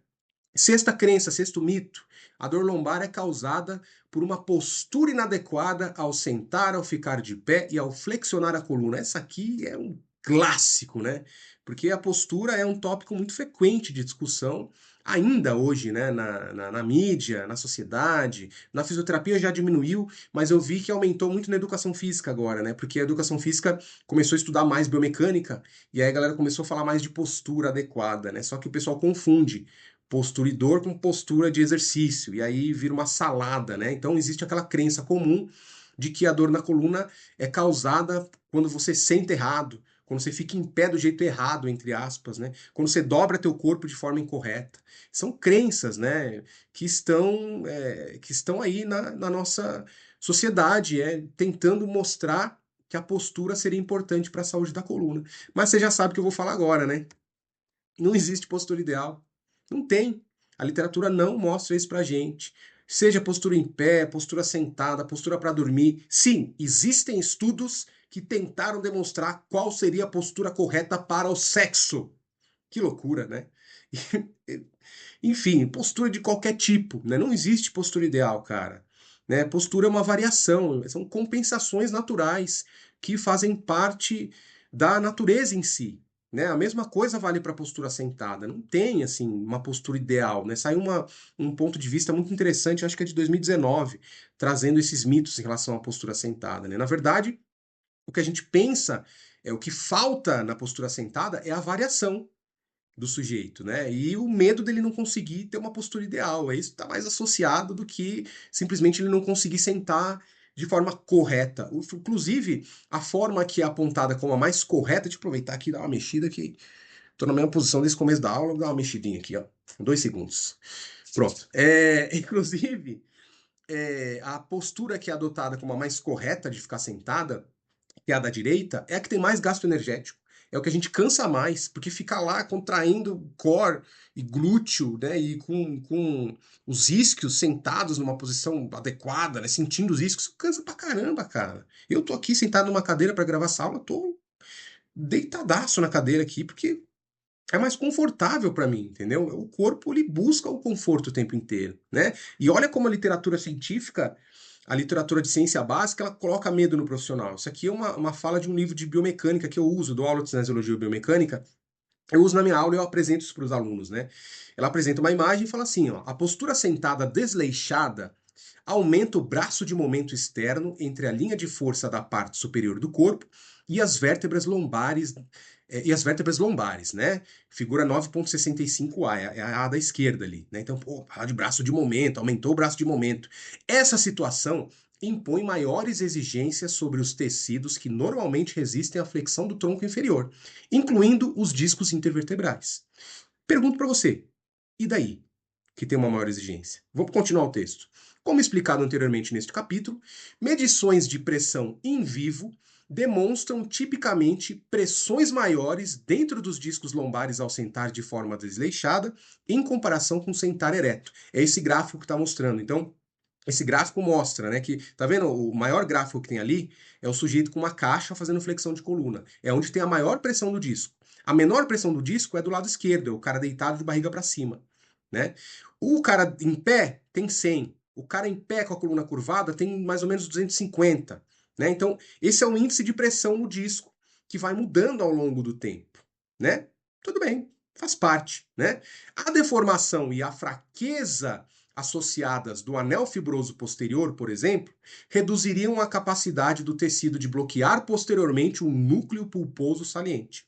Sexta crença, sexto mito. A dor lombar é causada por uma postura inadequada ao sentar, ao ficar de pé e ao flexionar a coluna. Essa aqui é um clássico, né? Porque a postura é um tópico muito frequente de discussão, ainda hoje, né? Na mídia, na sociedade. Na fisioterapia já diminuiu, mas eu vi que aumentou muito na educação física agora, né? Porque a educação física começou a estudar mais biomecânica e aí a galera começou a falar mais de postura adequada, né? Só que o pessoal confunde. postura e dor com postura de exercício, e aí vira uma salada, né? Então existe aquela crença comum de que a dor na coluna é causada quando você senta errado, quando você fica em pé do jeito errado, entre aspas, né? Quando você dobra teu corpo de forma incorreta. São crenças, né, que estão aí na nossa sociedade, tentando mostrar que a postura seria importante para a saúde da coluna. Mas você já sabe o que eu vou falar agora, né? Não existe postura ideal. Não tem. A literatura não mostra isso pra gente. Seja postura em pé, postura sentada, postura para dormir. Sim, existem estudos que tentaram demonstrar qual seria a postura correta para o sexo. Que loucura, né? Enfim, postura de qualquer tipo, né? Não existe postura ideal, cara. Né? Postura é uma variação, são compensações naturais que fazem parte da natureza em si. Né? A mesma coisa vale para a postura sentada. Não tem assim uma postura ideal. Né? Saiu um ponto de vista muito interessante, acho que é de 2019, trazendo esses mitos em relação à postura sentada. Né? Na verdade, o que a gente pensa é o que falta na postura sentada é a variação do sujeito, né? E o medo dele não conseguir ter uma postura ideal. Isso está mais associado do que simplesmente ele não conseguir sentar de forma correta. Inclusive, a forma que é apontada como a mais correta, deixa eu aproveitar aqui e dar uma mexida aqui. Estou na mesma posição desde o começo da aula, vou dar uma mexidinha aqui, ó. 2 segundos. Pronto. Inclusive, a postura que é adotada como a mais correta de ficar sentada que é a da direita, é a que tem mais gasto energético. É o que a gente cansa mais, porque ficar lá contraindo core e glúteo, né, e com os isquios sentados numa posição adequada, né, sentindo os isquios, cansa pra caramba, cara. Eu tô aqui sentado numa cadeira para gravar essa aula, tô deitadaço na cadeira aqui, porque é mais confortável para mim, entendeu? O corpo ele busca o conforto o tempo inteiro, né? E olha como a literatura científica, a literatura de ciência básica, ela coloca medo no profissional. Isso aqui é uma fala de um livro de biomecânica que eu uso, do aula de cinesiologia e biomecânica. Eu uso na minha aula e eu apresento isso para os alunos, né? Ela apresenta uma imagem e fala assim, ó, a postura sentada desleixada aumenta o braço de momento externo entre a linha de força da parte superior do corpo e as vértebras lombares, né? Figura 9,65A, é a A da esquerda ali, né? Então, pô, fala de braço de momento, aumentou o braço de momento. Essa situação impõe maiores exigências sobre os tecidos que normalmente resistem à flexão do tronco inferior, incluindo os discos intervertebrais. Pergunto para você, e daí? Que tem uma maior exigência. Vou continuar o texto. Como explicado anteriormente neste capítulo, medições de pressão em vivo demonstram tipicamente pressões maiores dentro dos discos lombares ao sentar de forma desleixada, em comparação com sentar ereto. É esse gráfico que está mostrando. Então, esse gráfico mostra, né, que, tá vendo? O maior gráfico que tem ali é o sujeito com uma caixa fazendo flexão de coluna. É onde tem a maior pressão do disco. A menor pressão do disco é do lado esquerdo, é o cara deitado de barriga para cima, né? O cara em pé tem 100. O cara em pé com a coluna curvada tem mais ou menos 250, né? Então, esse é o índice de pressão no disco que vai mudando ao longo do tempo, né? Tudo bem, faz parte, né? A deformação e a fraqueza associadas do anel fibroso posterior, por exemplo, reduziriam a capacidade do tecido de bloquear posteriormente um núcleo pulposo saliente.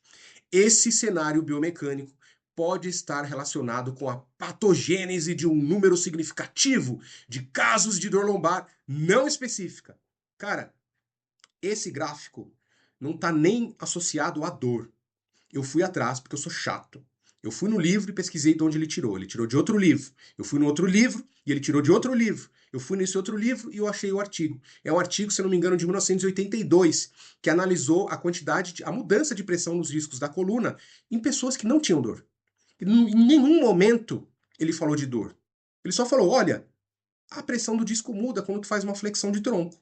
Esse cenário biomecânico pode estar relacionado com a patogênese de um número significativo de casos de dor lombar não específica. Cara, esse gráfico não está nem associado à dor. Eu fui atrás porque eu sou chato. Eu fui no livro e pesquisei de onde ele tirou. Ele tirou de outro livro. Eu fui no outro livro e ele tirou de outro livro. Eu fui nesse outro livro e eu achei o artigo. É um artigo, se eu não me engano, de 1982, que analisou a quantidade, a mudança de pressão nos discos da coluna em pessoas que não tinham dor. Em nenhum momento ele falou de dor. Ele só falou: olha, a pressão do disco muda quando tu faz uma flexão de tronco.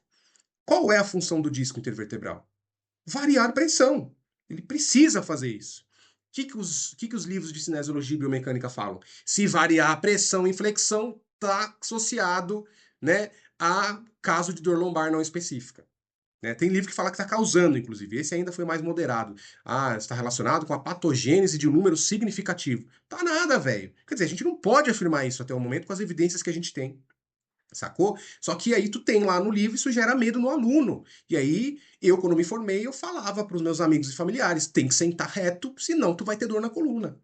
Qual é a função do disco intervertebral? Variar pressão. Ele precisa fazer isso. O que os livros de cinesiologia e biomecânica falam? Se variar a pressão em flexão, está associado, né, a caso de dor lombar não específica. Né? Tem livro que fala que está causando, inclusive. Esse ainda foi mais moderado. Ah, está relacionado com a patogênese de um número significativo. Tá nada, velho. Quer dizer, a gente não pode afirmar isso até o momento com as evidências que a gente tem. Sacou? Só que aí tu tem lá no livro, isso gera medo no aluno. E aí, eu, quando me formei, eu falava para os meus amigos e familiares: tem que sentar reto, senão tu vai ter dor na coluna.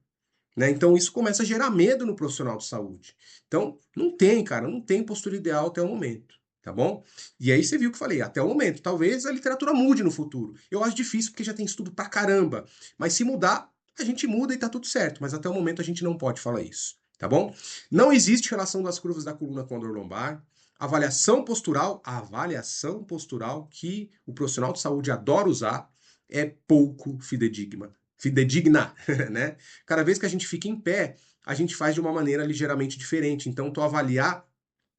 né? Então isso começa a gerar medo no profissional de saúde. Então, não tem, cara, não tem postura ideal até o momento, tá bom? E aí você viu o que eu falei, até o momento. Talvez a literatura mude no futuro. Eu acho difícil porque já tem estudo pra caramba. Mas se mudar, a gente muda e tá tudo certo. Mas até o momento a gente não pode falar isso, tá bom? Não existe relação das curvas da coluna com a dor lombar. A avaliação postural que o profissional de saúde adora usar é pouco fidedigna, né? Cada vez que a gente fica em pé, a gente faz de uma maneira ligeiramente diferente. Então, tu avaliar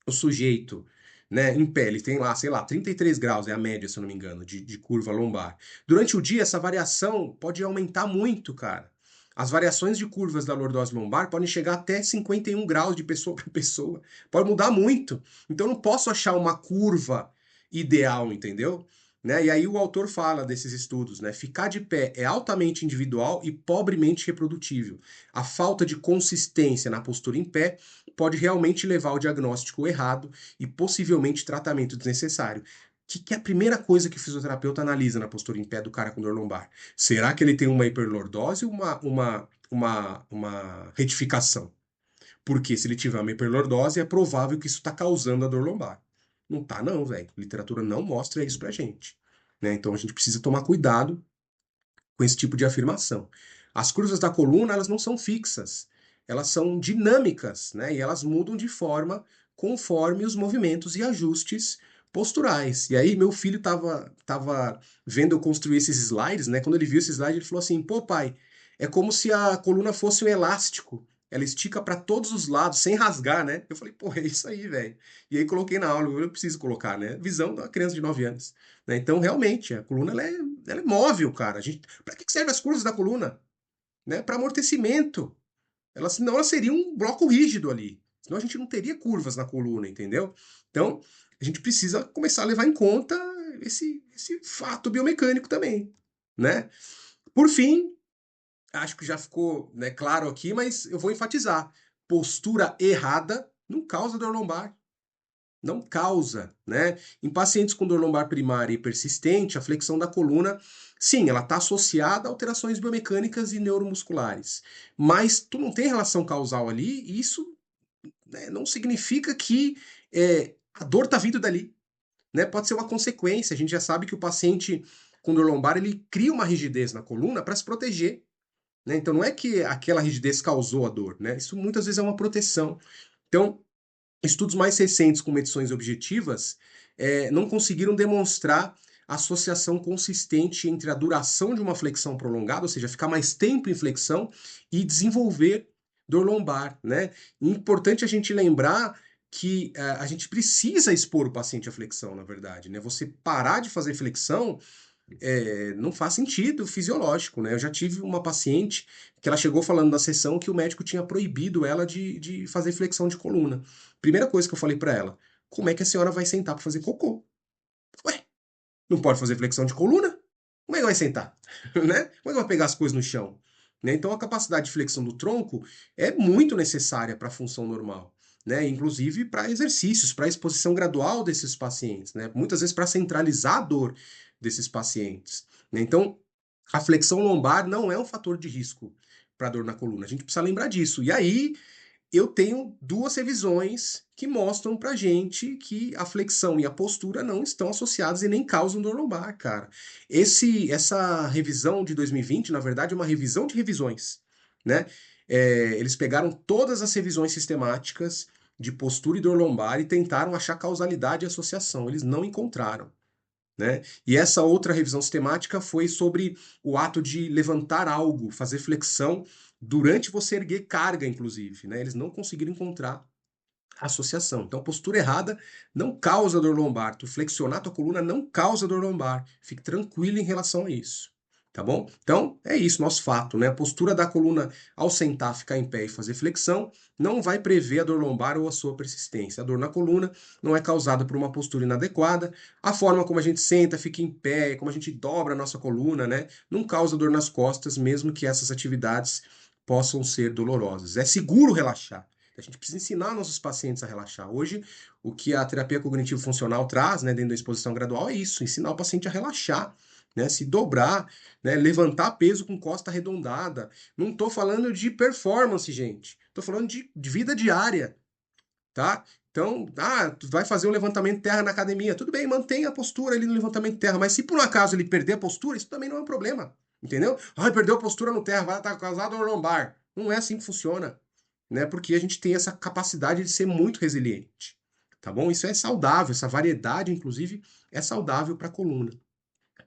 o sujeito, né, em pé, ele tem lá, sei lá, 33 graus, é a média, se eu não me engano, de curva lombar. Durante o dia, essa variação pode aumentar muito, cara. As variações de curvas da lordose lombar podem chegar até 51 graus de pessoa para pessoa. Pode mudar muito. Então, eu não posso achar uma curva ideal, entendeu? Né? E aí o autor fala desses estudos, né? Ficar de pé é altamente individual e pobremente reprodutível. A falta de consistência na postura em pé pode realmente levar ao diagnóstico errado e possivelmente tratamento desnecessário. Que é a primeira coisa que o fisioterapeuta analisa na postura em pé do cara com dor lombar? Será que ele tem uma hiperlordose ou uma retificação? Porque se ele tiver uma hiperlordose, é provável que isso está causando a dor lombar. Não tá, não, velho. Literatura não mostra isso pra gente. Né? Então a gente precisa tomar cuidado com esse tipo de afirmação. As curvas da coluna, elas não são fixas, elas são dinâmicas, né? E elas mudam de forma conforme os movimentos e ajustes posturais. E aí meu filho tava vendo eu construir esses slides, né? Quando ele viu esse slide, ele falou assim: "Pô, pai, é como se a coluna fosse um elástico. Ela estica para todos os lados sem rasgar, né?" Eu falei: "Pô, é isso aí, velho." E aí coloquei na aula, eu preciso colocar, né? Visão da criança de 9 anos, né? Então, realmente, a coluna ela é móvel, cara. Para que serve as curvas da coluna? Né? Para amortecimento. Senão ela seria um bloco rígido ali. Senão a gente não teria curvas na coluna, entendeu? Então, a gente precisa começar a levar em conta esse fato biomecânico também, né? Por fim, acho que já ficou, né, claro aqui, mas eu vou enfatizar. Postura errada não causa dor lombar. Não causa, né? Em pacientes com dor lombar primária e persistente, a flexão da coluna, sim, ela está associada a alterações biomecânicas e neuromusculares, mas tu não tem relação causal ali, e isso, né, não significa que a dor está vindo dali, né? Pode ser uma consequência. A gente já sabe que o paciente com dor lombar ele cria uma rigidez na coluna para se proteger, né? Então não é que aquela rigidez causou a dor, né? Isso muitas vezes é uma proteção. Então, estudos mais recentes com medições objetivas não conseguiram demonstrar associação consistente entre a duração de uma flexão prolongada, ou seja, ficar mais tempo em flexão, e desenvolver dor lombar, né? Importante a gente lembrar que a gente precisa expor o paciente à flexão, na verdade, né? Você parar de fazer flexão não faz sentido fisiológico, né? Eu já tive uma paciente que ela chegou falando na sessão que o médico tinha proibido ela de fazer flexão de coluna. Primeira coisa que eu falei para ela: como é que a senhora vai sentar para fazer cocô? Ué, não pode fazer flexão de coluna? Como é que vai sentar? Né? Como é que vai pegar as coisas no chão? Né? Então a capacidade de flexão do tronco é muito necessária para a função normal. Né, inclusive para exercícios, para a exposição gradual desses pacientes, né, muitas vezes para centralizar a dor desses pacientes. Né? Então, a flexão lombar não é um fator de risco para dor na coluna. A gente precisa lembrar disso. E aí, eu tenho duas revisões que mostram pra gente que a flexão e a postura não estão associadas e nem causam dor lombar, cara. Essa revisão de 2020, na verdade, é uma revisão de revisões, né? Eles pegaram todas as revisões sistemáticas de postura e dor lombar e tentaram achar causalidade e associação. Eles não encontraram. Né? E essa outra revisão sistemática foi sobre o ato de levantar algo, fazer flexão durante você erguer carga, inclusive. Né? Eles não conseguiram encontrar associação. Então, postura errada não causa dor lombar. Tu flexionar tua coluna não causa dor lombar. Fique tranquilo em relação a isso. Tá bom? Então, é isso, nosso fato, né? A postura da coluna ao sentar, ficar em pé e fazer flexão não vai prever a dor lombar ou a sua persistência. A dor na coluna não é causada por uma postura inadequada. A forma como a gente senta, fica em pé, como a gente dobra a nossa coluna, né? Não causa dor nas costas, mesmo que essas atividades possam ser dolorosas. É seguro relaxar. A gente precisa ensinar nossos pacientes a relaxar. Hoje, o que a terapia cognitivo-funcional traz, né, dentro da exposição gradual, é isso: ensinar o paciente a relaxar, né? Se dobrar, né? Levantar peso com costa arredondada. Não estou falando de performance, gente. Estou falando de vida diária, tá? Então, tu vai fazer um levantamento de terra na academia. Tudo bem, mantenha a postura ali no levantamento de terra, mas se por um acaso ele perder a postura, isso também não é um problema, entendeu? Ah, perdeu a postura no terra, vai estar causado dor lombar. Não é assim que funciona, né? Porque a gente tem essa capacidade de ser muito resiliente, tá bom? Isso é saudável, essa variedade, inclusive, é saudável para a coluna,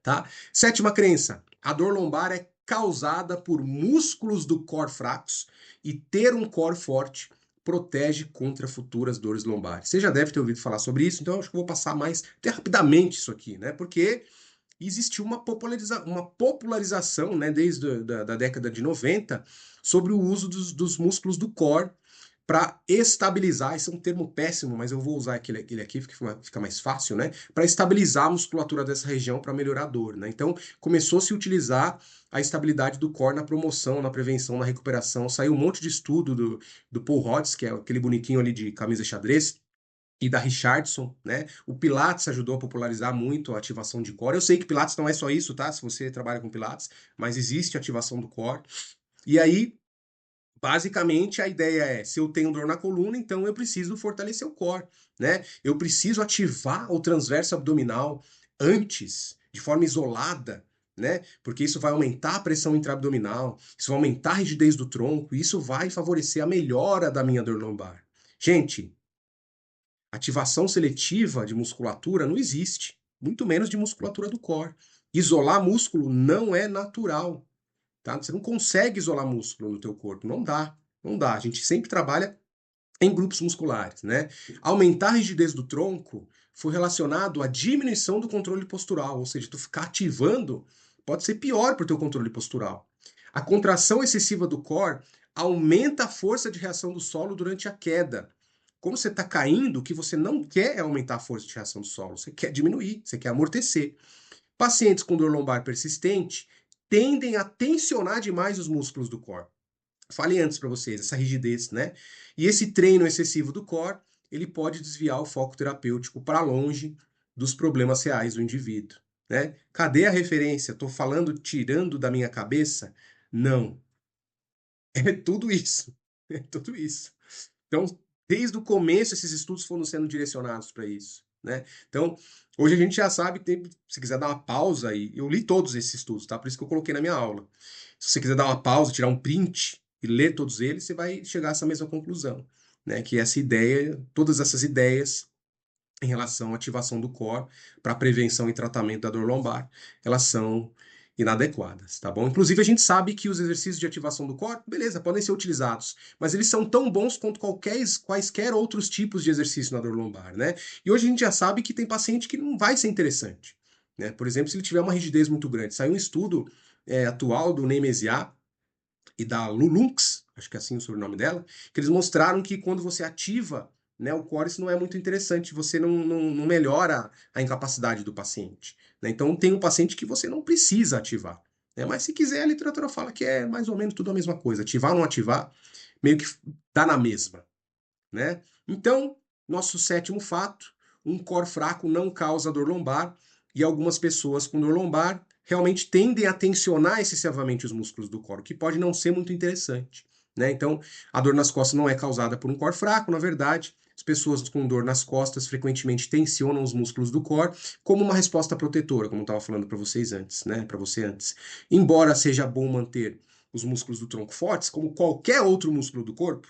tá? Sétima crença: a dor lombar é causada por músculos do core fracos e ter um core forte protege contra futuras dores lombares. Você já deve ter ouvido falar sobre isso, então acho que eu vou passar mais até rapidamente isso aqui, né? Porque existiu uma popularização, né, desde da década de 90 sobre o uso dos músculos do core para estabilizar, esse é um termo péssimo, mas eu vou usar aquele aqui, fica mais fácil, né? Para estabilizar a musculatura dessa região para melhorar a dor, né? Então, começou a se utilizar a estabilidade do core na promoção, na prevenção, na recuperação. Saiu um monte de estudo do Paul Hodges, que é aquele bonitinho ali de camisa xadrez, e da Richardson, né? O Pilates ajudou a popularizar muito a ativação de core. Eu sei que Pilates não é só isso, tá? Se você trabalha com Pilates, mas existe ativação do core. E aí, basicamente, a ideia é, se eu tenho dor na coluna, então eu preciso fortalecer o core, né? Eu preciso ativar o transverso abdominal antes, de forma isolada, né? Porque isso vai aumentar a pressão intraabdominal, isso vai aumentar a rigidez do tronco, e isso vai favorecer a melhora da minha dor lombar. Gente, ativação seletiva de musculatura não existe, muito menos de musculatura do core. Isolar músculo não é natural, tá? Você não consegue isolar músculo no teu corpo, não dá, não dá. A gente sempre trabalha em grupos musculares, né? Aumentar a rigidez do tronco foi relacionado à diminuição do controle postural, ou seja, tu ficar ativando pode ser pior para o teu controle postural. A contração excessiva do core aumenta a força de reação do solo durante a queda. Como você está caindo, o que você não quer é aumentar a força de reação do solo, você quer diminuir, você quer amortecer. Pacientes com dor lombar persistente tendem a tensionar demais os músculos do core. Falei antes para vocês, essa rigidez, né? E esse treino excessivo do core, ele pode desviar o foco terapêutico para longe dos problemas reais do indivíduo, né? Cadê a referência? Estou falando tirando da minha cabeça? Não. É tudo isso. É tudo isso. Então, desde o começo, esses estudos foram sendo direcionados para isso, né? Então, hoje a gente já sabe, se quiser dar uma pausa, e eu li todos esses estudos, tá? Por isso que eu coloquei na minha aula. Se você quiser dar uma pausa, tirar um print e ler todos eles, você vai chegar a essa mesma conclusão, né? Que essa ideia, todas essas ideias em relação à ativação do core para prevenção e tratamento da dor lombar, elas são inadequadas, tá bom? Inclusive, a gente sabe que os exercícios de ativação do core, beleza, podem ser utilizados, mas eles são tão bons quanto quaisquer outros tipos de exercício na dor lombar, né? E hoje a gente já sabe que tem paciente que não vai ser interessante, né? Por exemplo, se ele tiver uma rigidez muito grande. Saiu um estudo atual do Nemesiá e da Lulunx, acho que é assim o sobrenome dela, que eles mostraram que quando você ativa, né, o core, isso não é muito interessante, você não melhora a incapacidade do paciente, né? Então tem um paciente que você não precisa ativar, né? Mas se quiser, a literatura fala que é mais ou menos tudo a mesma coisa, ativar ou não ativar, meio que dá na mesma, né? Então, nosso sétimo fato, um core fraco não causa dor lombar e algumas pessoas com dor lombar realmente tendem a tensionar excessivamente os músculos do core, o que pode não ser muito interessante, né? Então, a dor nas costas não é causada por um core fraco, na verdade. As pessoas com dor nas costas frequentemente tensionam os músculos do core como uma resposta protetora, como eu estava falando para vocês antes, né? Para você antes. Embora seja bom manter os músculos do tronco fortes, como qualquer outro músculo do corpo,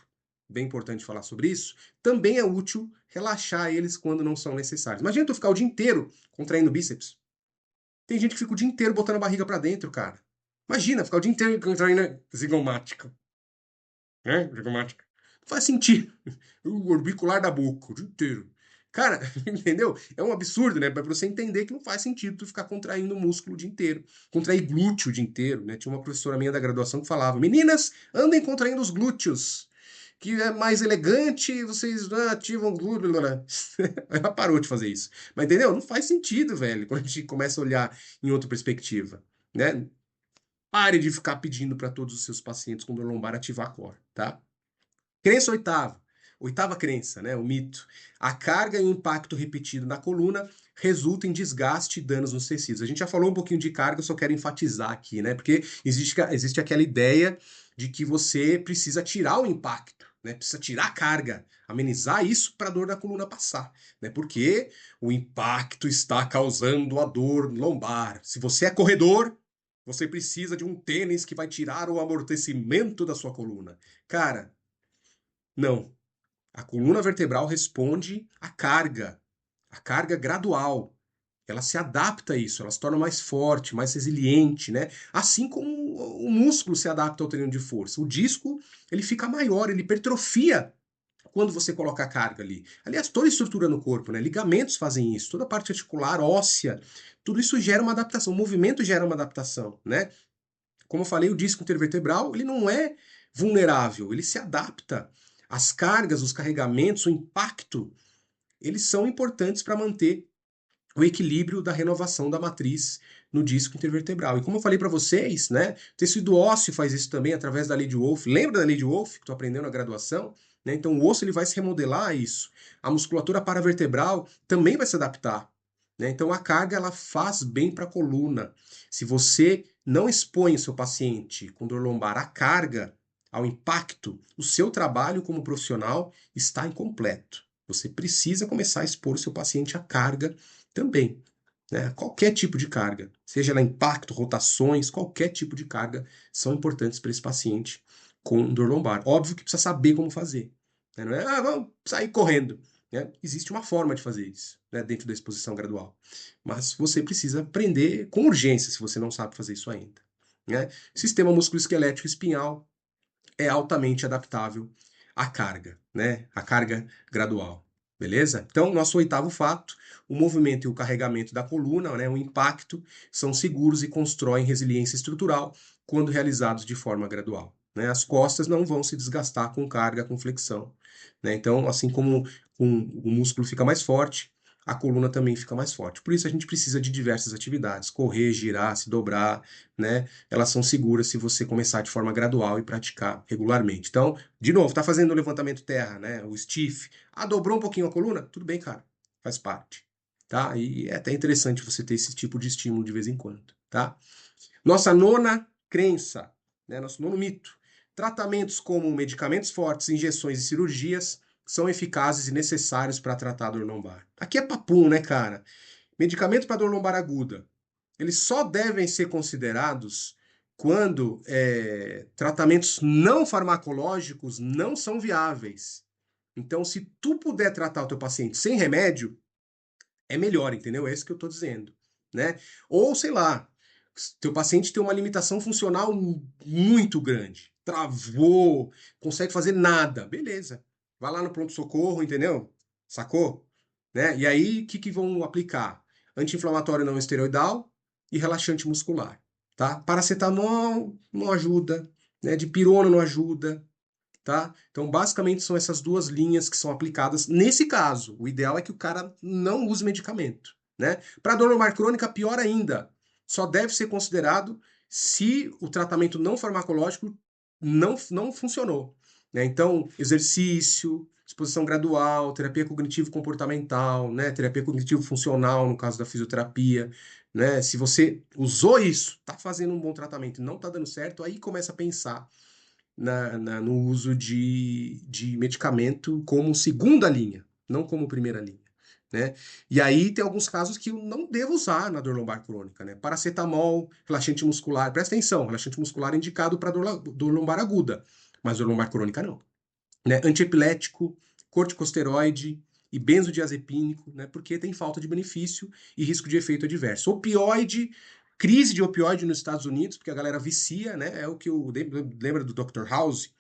bem importante falar sobre isso, também é útil relaxar eles quando não são necessários. Imagina tu ficar o dia inteiro contraindo bíceps. Tem gente que fica o dia inteiro botando a barriga para dentro, cara. Imagina ficar o dia inteiro contraindo zigomática, né? Zigomática. Não faz sentido. O orbicular da boca, o dia inteiro. Cara, entendeu? É um absurdo, né? Pra você entender que não faz sentido tu ficar contraindo o músculo o dia inteiro. Contrair glúteo o dia inteiro, né? Tinha uma professora minha da graduação que falava: meninas, andem contraindo os glúteos, que é mais elegante, vocês ativam glúteo. Ela parou de fazer isso. Mas entendeu? Não faz sentido, velho, quando a gente começa a olhar em outra perspectiva, né? Pare de ficar pedindo para todos os seus pacientes com dor lombar ativar a core, tá? Crença oitava. Oitava crença, né? O mito. A carga e o impacto repetido na coluna resulta em desgaste e danos nos tecidos. A gente já falou um pouquinho de carga, eu só quero enfatizar aqui, né? Porque existe aquela ideia de que você precisa tirar o impacto, né? Precisa tirar a carga, amenizar isso para a dor da coluna passar, né? Porque o impacto está causando a dor lombar. Se você é corredor, você precisa de um tênis que vai tirar o amortecimento da sua coluna. Cara, não. A coluna vertebral responde à carga, a carga gradual. Ela se adapta a isso, ela se torna mais forte, mais resiliente, né? Assim como o músculo se adapta ao treino de força. O disco, ele fica maior, ele hipertrofia quando você coloca a carga ali. Aliás, toda a estrutura no corpo, né? Ligamentos fazem isso, toda a parte articular, óssea, tudo isso gera uma adaptação, o movimento gera uma adaptação, né? Como eu falei, o disco intervertebral, ele não é vulnerável, ele se adapta. As cargas, os carregamentos, o impacto, eles são importantes para manter o equilíbrio da renovação da matriz no disco intervertebral. E como eu falei para vocês, né, o tecido ósseo faz isso também através da lei de Wolff. Lembra da lei de Wolff que tu aprendeu na graduação? Né? Então o osso ele vai se remodelar a isso. A musculatura paravertebral também vai se adaptar. Né? Então a carga ela faz bem para a coluna. Se você não expõe o seu paciente com dor lombar à carga, ao impacto, o seu trabalho como profissional está incompleto. Você precisa começar a expor o seu paciente à carga também, né? Qualquer tipo de carga, seja ela impacto, rotações, qualquer tipo de carga são importantes para esse paciente com dor lombar. Óbvio que precisa saber como fazer, né? Não é, vamos sair correndo, né? Existe uma forma de fazer isso, né, dentro da exposição gradual, mas você precisa aprender com urgência se você não sabe fazer isso ainda, né? Sistema musculoesquelético espinhal é altamente adaptável à carga, né? A carga gradual. Beleza? Então, nosso oitavo fato, o movimento e o carregamento da coluna, né, o impacto, são seguros e constroem resiliência estrutural quando realizados de forma gradual. Né? As costas não vão se desgastar com carga, com flexão. Né? Então, assim como o músculo fica mais forte, a coluna também fica mais forte. Por isso, a gente precisa de diversas atividades: correr, girar, se dobrar, né? Elas são seguras se você começar de forma gradual e praticar regularmente. Então, de novo, tá fazendo o levantamento terra, né? O stiff. Ah, dobrou um pouquinho a coluna? Tudo bem, cara. Faz parte. Tá? E é até interessante você ter esse tipo de estímulo de vez em quando, tá? Nossa nona crença, né? Nosso nono mito. Tratamentos como medicamentos fortes, injeções e cirurgias são eficazes e necessários para tratar a dor lombar. Aqui é papum, né, cara? Medicamento para dor lombar aguda, eles só devem ser considerados quando tratamentos não farmacológicos não são viáveis. Então, se tu puder tratar o teu paciente sem remédio, é melhor, entendeu? É isso que eu estou dizendo, né? Ou, sei lá, teu paciente tem uma limitação funcional muito grande, travou, consegue fazer nada, beleza. Vai lá no pronto-socorro, entendeu? Sacou? Né? E aí, o que vão aplicar? Anti-inflamatório não esteroidal e relaxante muscular, tá? Paracetamol não ajuda, né? Dipirona não ajuda, tá? Então, basicamente, são essas duas linhas que são aplicadas nesse caso. O ideal é que o cara não use medicamento, né? Para dor lombar crônica, pior ainda. Só deve ser considerado se o tratamento não farmacológico não funcionou, né? Então, exercício, exposição gradual, terapia cognitivo-comportamental, né? Terapia cognitivo-funcional, no caso da fisioterapia, né? Se você usou isso, tá fazendo um bom tratamento e não tá dando certo, aí começa a pensar no uso de medicamento como segunda linha, não como primeira linha, né? E aí tem alguns casos que eu não devo usar na dor lombar crônica, né? Paracetamol, relaxante muscular, presta atenção, relaxante muscular é indicado para dor lombar aguda, mas dor lombar crônica não, né? Antiepilético, corticosteroide e benzodiazepínico, né? Porque tem falta de benefício e risco de efeito adverso. Opioide, crise de opioide nos Estados Unidos, porque a galera vicia, né? É o que o lembra do Dr. House?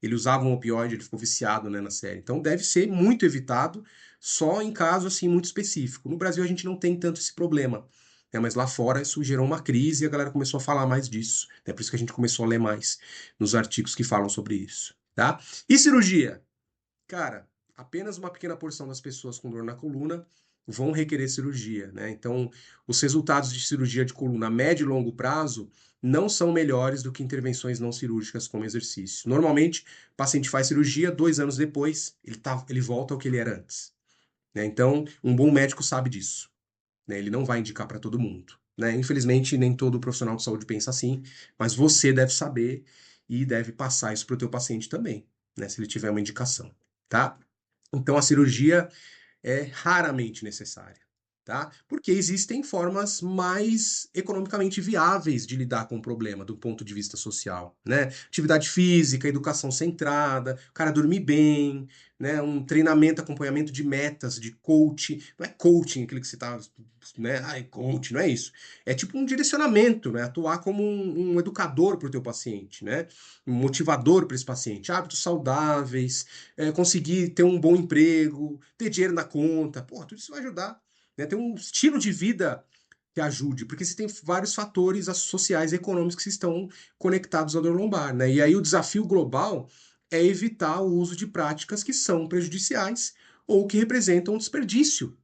Ele usava um opioide, ele ficou viciado, né, na série. Então deve ser muito evitado, só em caso assim muito específico. No Brasil a gente não tem tanto esse problema, né? Mas lá fora isso gerou uma crise e a galera começou a falar mais disso. É por isso que a gente começou a ler mais nos artigos que falam sobre isso, tá? E cirurgia? Cara, apenas uma pequena porção das pessoas com dor na coluna vão requerer cirurgia, né? Então, os resultados de cirurgia de coluna a médio e longo prazo não são melhores do que intervenções não cirúrgicas como exercício. Normalmente, o paciente faz cirurgia, 2 anos depois, ele volta ao que ele era antes, né? Então, um bom médico sabe disso, né? Ele não vai indicar para todo mundo, né? Infelizmente, nem todo profissional de saúde pensa assim, mas você deve saber e deve passar isso para o teu paciente também, né? Se ele tiver uma indicação, tá? Então, a cirurgia é raramente necessária, tá? Porque existem formas mais economicamente viáveis de lidar com o problema do ponto de vista social, né? Atividade física, educação centrada, o cara dormir bem, né? Um treinamento, acompanhamento de metas, de coaching. Não é coaching aquilo que você tá, né? Ai, coach, não é isso. É tipo um direcionamento, né? Atuar como um educador para o teu paciente, né? Um motivador para esse paciente. Hábitos saudáveis, conseguir ter um bom emprego, ter dinheiro na conta, pô, tudo isso vai ajudar, né? Ter um estilo de vida que ajude, porque você tem vários fatores sociais e econômicos que estão conectados à dor lombar, né? E aí o desafio global é evitar o uso de práticas que são prejudiciais ou que representam um desperdício,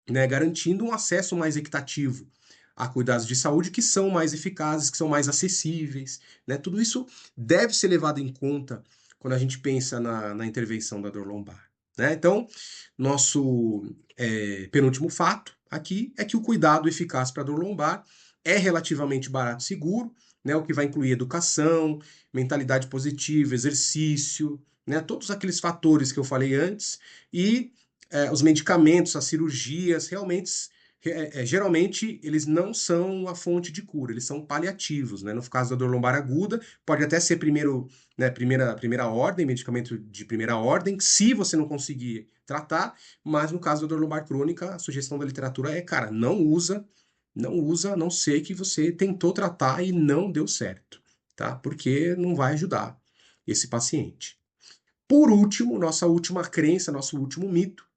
né? Garantindo um acesso mais equitativo a cuidados de saúde que são mais eficazes, que são mais acessíveis, né? Tudo isso deve ser levado em conta quando a gente pensa na intervenção da dor lombar, né? Então, nosso penúltimo fato aqui é que o cuidado eficaz para a dor lombar é relativamente barato e seguro, né? O que vai incluir educação, mentalidade positiva, exercício, né? Todos aqueles fatores que eu falei antes e os medicamentos, as cirurgias, realmente geralmente eles não são a fonte de cura, eles são paliativos, né? No caso da dor lombar aguda, pode até ser primeiro, né, primeira ordem, medicamento de primeira ordem, se você não conseguir tratar, mas no caso da dor lombar crônica, a sugestão da literatura é, cara, não usa, a não ser que você tentou tratar e não deu certo, tá? Porque não vai ajudar esse paciente. Por último, nossa última crença, nosso último mito,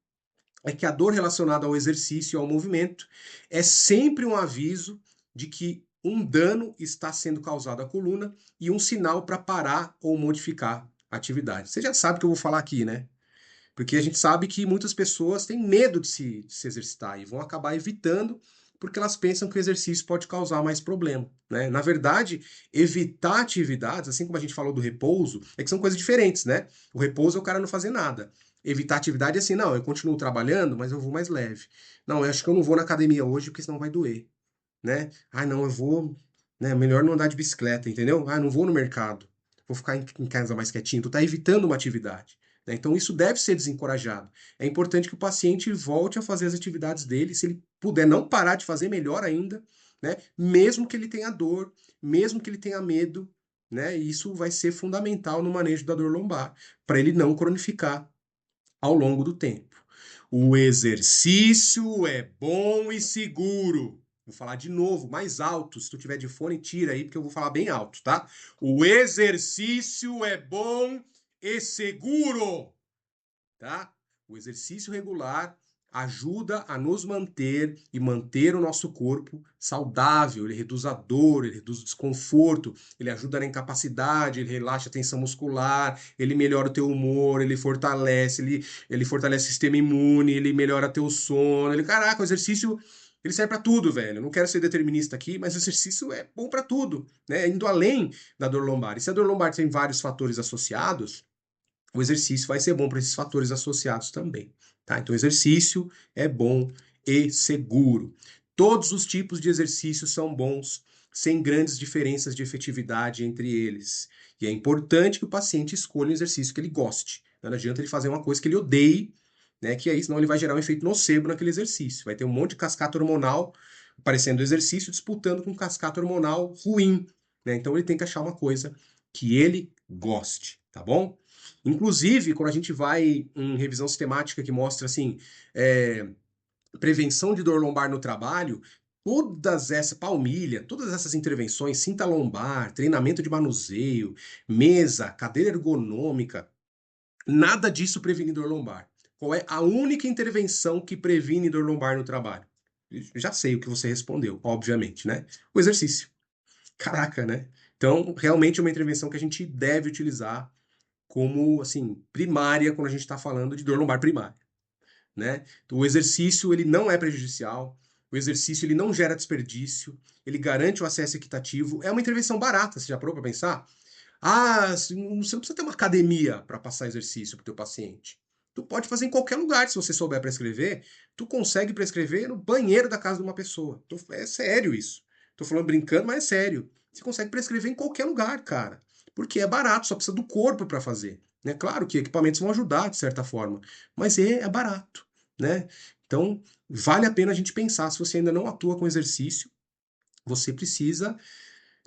é que a dor relacionada ao exercício e ao movimento é sempre um aviso de que um dano está sendo causado à coluna e um sinal para parar ou modificar a atividade. Você já sabe o que eu vou falar aqui, né? Porque a gente sabe que muitas pessoas têm medo de se exercitar e vão acabar evitando porque elas pensam que o exercício pode causar mais problema, né? Na verdade, evitar atividades, assim como a gente falou do repouso, é que são coisas diferentes, né? O repouso é o cara não fazer nada. Evitar atividade é assim, não, eu continuo trabalhando, mas eu vou mais leve. Não, eu acho que eu não vou na academia hoje porque senão vai doer, né? Ah, não, eu vou, né? Melhor não andar de bicicleta, entendeu? Ah, não vou no mercado. Vou ficar em casa mais quietinho. Tu tá evitando uma atividade, né? Então isso deve ser desencorajado. É importante que o paciente volte a fazer as atividades dele, se ele puder não parar de fazer, melhor ainda, né? Mesmo que ele tenha dor, mesmo que ele tenha medo, né? E isso vai ser fundamental no manejo da dor lombar, para ele não cronificar ao longo do tempo. O exercício é bom e seguro. Vou falar de novo, mais alto. Se tu tiver de fone, tira aí, porque eu vou falar bem alto, tá? O exercício é bom e seguro, tá? O exercício regular ajuda a nos manter e manter o nosso corpo saudável. Ele reduz a dor, ele reduz o desconforto, ele ajuda na incapacidade, ele relaxa a tensão muscular, ele melhora o teu humor, ele fortalece o sistema imune, ele melhora teu sono. Caraca, o exercício ele serve para tudo, velho. Eu não quero ser determinista aqui, mas o exercício é bom para tudo, né? Indo além da dor lombar. E se a dor lombar tem vários fatores associados, o exercício vai ser bom para esses fatores associados também, tá? Então, exercício é bom e seguro. Todos os tipos de exercícios são bons, sem grandes diferenças de efetividade entre eles. E é importante que o paciente escolha um exercício que ele goste. Não adianta ele fazer uma coisa que ele odeie, né? Que aí, senão ele vai gerar um efeito nocebo naquele exercício. Vai ter um monte de cascata hormonal aparecendo no exercício, disputando com cascata hormonal ruim, né? Então, ele tem que achar uma coisa que ele goste, tá bom? Inclusive, quando a gente vai em revisão sistemática que mostra assim, é, prevenção de dor lombar no trabalho, todas essas, palmilha, todas essas intervenções, cinta lombar, treinamento de manuseio, mesa, cadeira ergonômica, nada disso previne dor lombar. Qual é a única intervenção que previne dor lombar no trabalho? Já sei o que você respondeu, obviamente, né? O exercício. Caraca, né? Então, realmente é uma intervenção que a gente deve utilizar como, assim, primária quando a gente está falando de dor lombar primária, né? Então, o exercício, ele não é prejudicial, O exercício ele não gera desperdício, ele garante o acesso equitativo, é uma intervenção barata, você já parou para pensar? Ah, você não precisa ter uma academia para passar exercício para o teu paciente. Tu pode fazer em qualquer lugar, se você souber prescrever, tu consegue prescrever no banheiro da casa de uma pessoa. É sério isso. Tô falando brincando, mas é sério. Você consegue prescrever em qualquer lugar, cara. Porque é barato, só precisa do corpo para fazer. Né? Claro que equipamentos vão ajudar, de certa forma, mas é barato, né? Então, vale a pena a gente pensar, se você ainda não atua com exercício, você precisa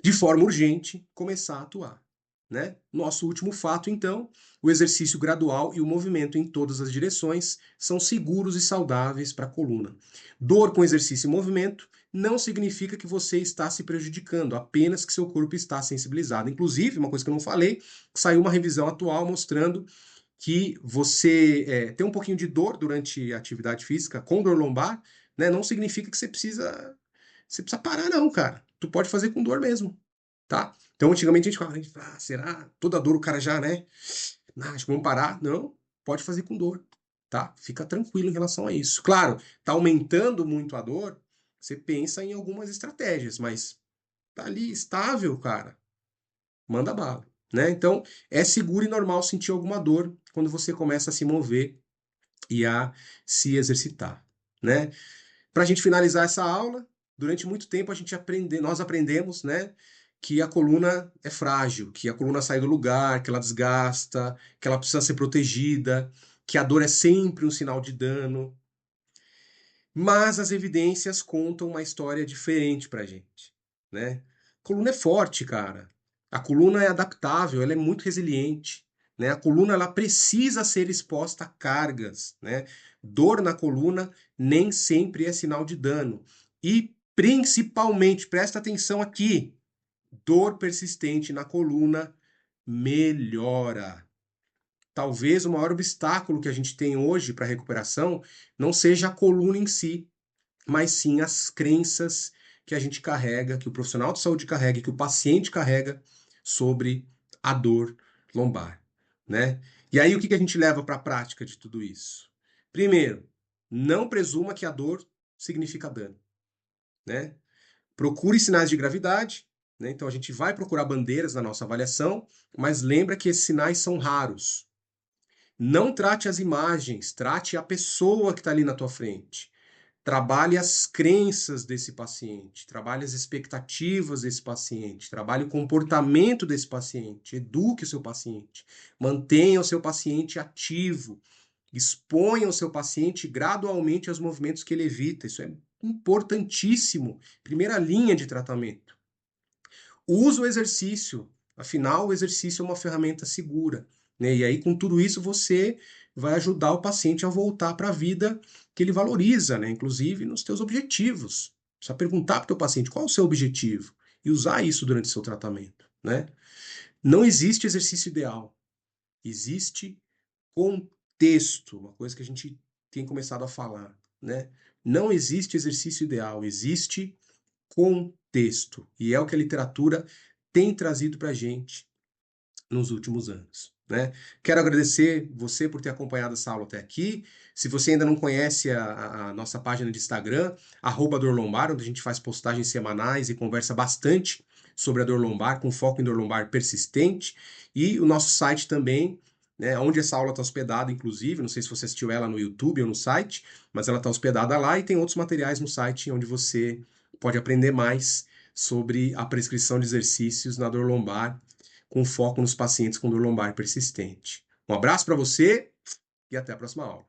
de forma urgente, começar a atuar. Né? Nosso último fato, então, o exercício gradual e o movimento em todas as direções são seguros e saudáveis para a coluna. Dor com exercício e movimento não significa que você está se prejudicando, apenas que seu corpo está sensibilizado. Inclusive, uma coisa que eu não falei, saiu uma revisão atual mostrando que você ter um pouquinho de dor durante a atividade física, com dor lombar, né, não significa que você precisa parar, não, cara. Tu pode fazer com dor mesmo, tá? Então, antigamente a gente falava, será? Toda dor o cara já, né? Acho que vamos parar. Não, pode fazer com dor, tá? Fica tranquilo em relação a isso. Claro, tá aumentando muito a dor, você pensa em algumas estratégias, mas tá ali estável, cara. Manda bala, né? Então, é seguro e normal sentir alguma dor quando você começa a se mover e a se exercitar, né? Para a gente finalizar essa aula, durante muito tempo nós aprendemos, né, que a coluna é frágil, que a coluna sai do lugar, que ela desgasta, que ela precisa ser protegida, que a dor é sempre um sinal de dano. Mas as evidências contam uma história diferente para a gente, né? A coluna é forte, cara. A coluna é adaptável, ela é muito resiliente, né? A coluna ela precisa ser exposta a cargas, né? Dor na coluna nem sempre é sinal de dano. E principalmente, presta atenção aqui, dor persistente na coluna melhora. Talvez o maior obstáculo que a gente tem hoje para a recuperação não seja a coluna em si, mas sim as crenças que a gente carrega, que o profissional de saúde carrega, que o paciente carrega sobre a dor lombar, né? E aí o que a gente leva para a prática de tudo isso? Primeiro, não presuma que a dor significa dano, né? Procure sinais de gravidade, né? Então a gente vai procurar bandeiras na nossa avaliação, mas lembra que esses sinais são raros. Não trate as imagens, trate a pessoa que está ali na tua frente. Trabalhe as crenças desse paciente, trabalhe as expectativas desse paciente, trabalhe o comportamento desse paciente, eduque o seu paciente, mantenha o seu paciente ativo, exponha o seu paciente gradualmente aos movimentos que ele evita. Isso é importantíssimo. Primeira linha de tratamento. Use o exercício, afinal, o exercício é uma ferramenta segura, né? E aí, com tudo isso, você vai ajudar o paciente a voltar para a vida que ele valoriza, né? Inclusive nos teus objetivos. Precisa perguntar para o teu paciente qual é o seu objetivo e usar isso durante o seu tratamento, né? Não existe exercício ideal, existe contexto, uma coisa que a gente tem começado a falar, né? Não existe exercício ideal, existe contexto. E é o que a literatura tem trazido para a gente nos últimos anos, né? Quero agradecer você por ter acompanhado essa aula até aqui. Se você ainda não conhece a nossa página de Instagram, @dorlombar, onde a gente faz postagens semanais e conversa bastante sobre a dor lombar, com foco em dor lombar persistente, e o nosso site também, né, onde essa aula está hospedada, inclusive, não sei se você assistiu ela no YouTube ou no site, mas ela está hospedada lá e tem outros materiais no site onde você pode aprender mais sobre a prescrição de exercícios na dor lombar com foco nos pacientes com dor lombar persistente. Um abraço para você e até a próxima aula.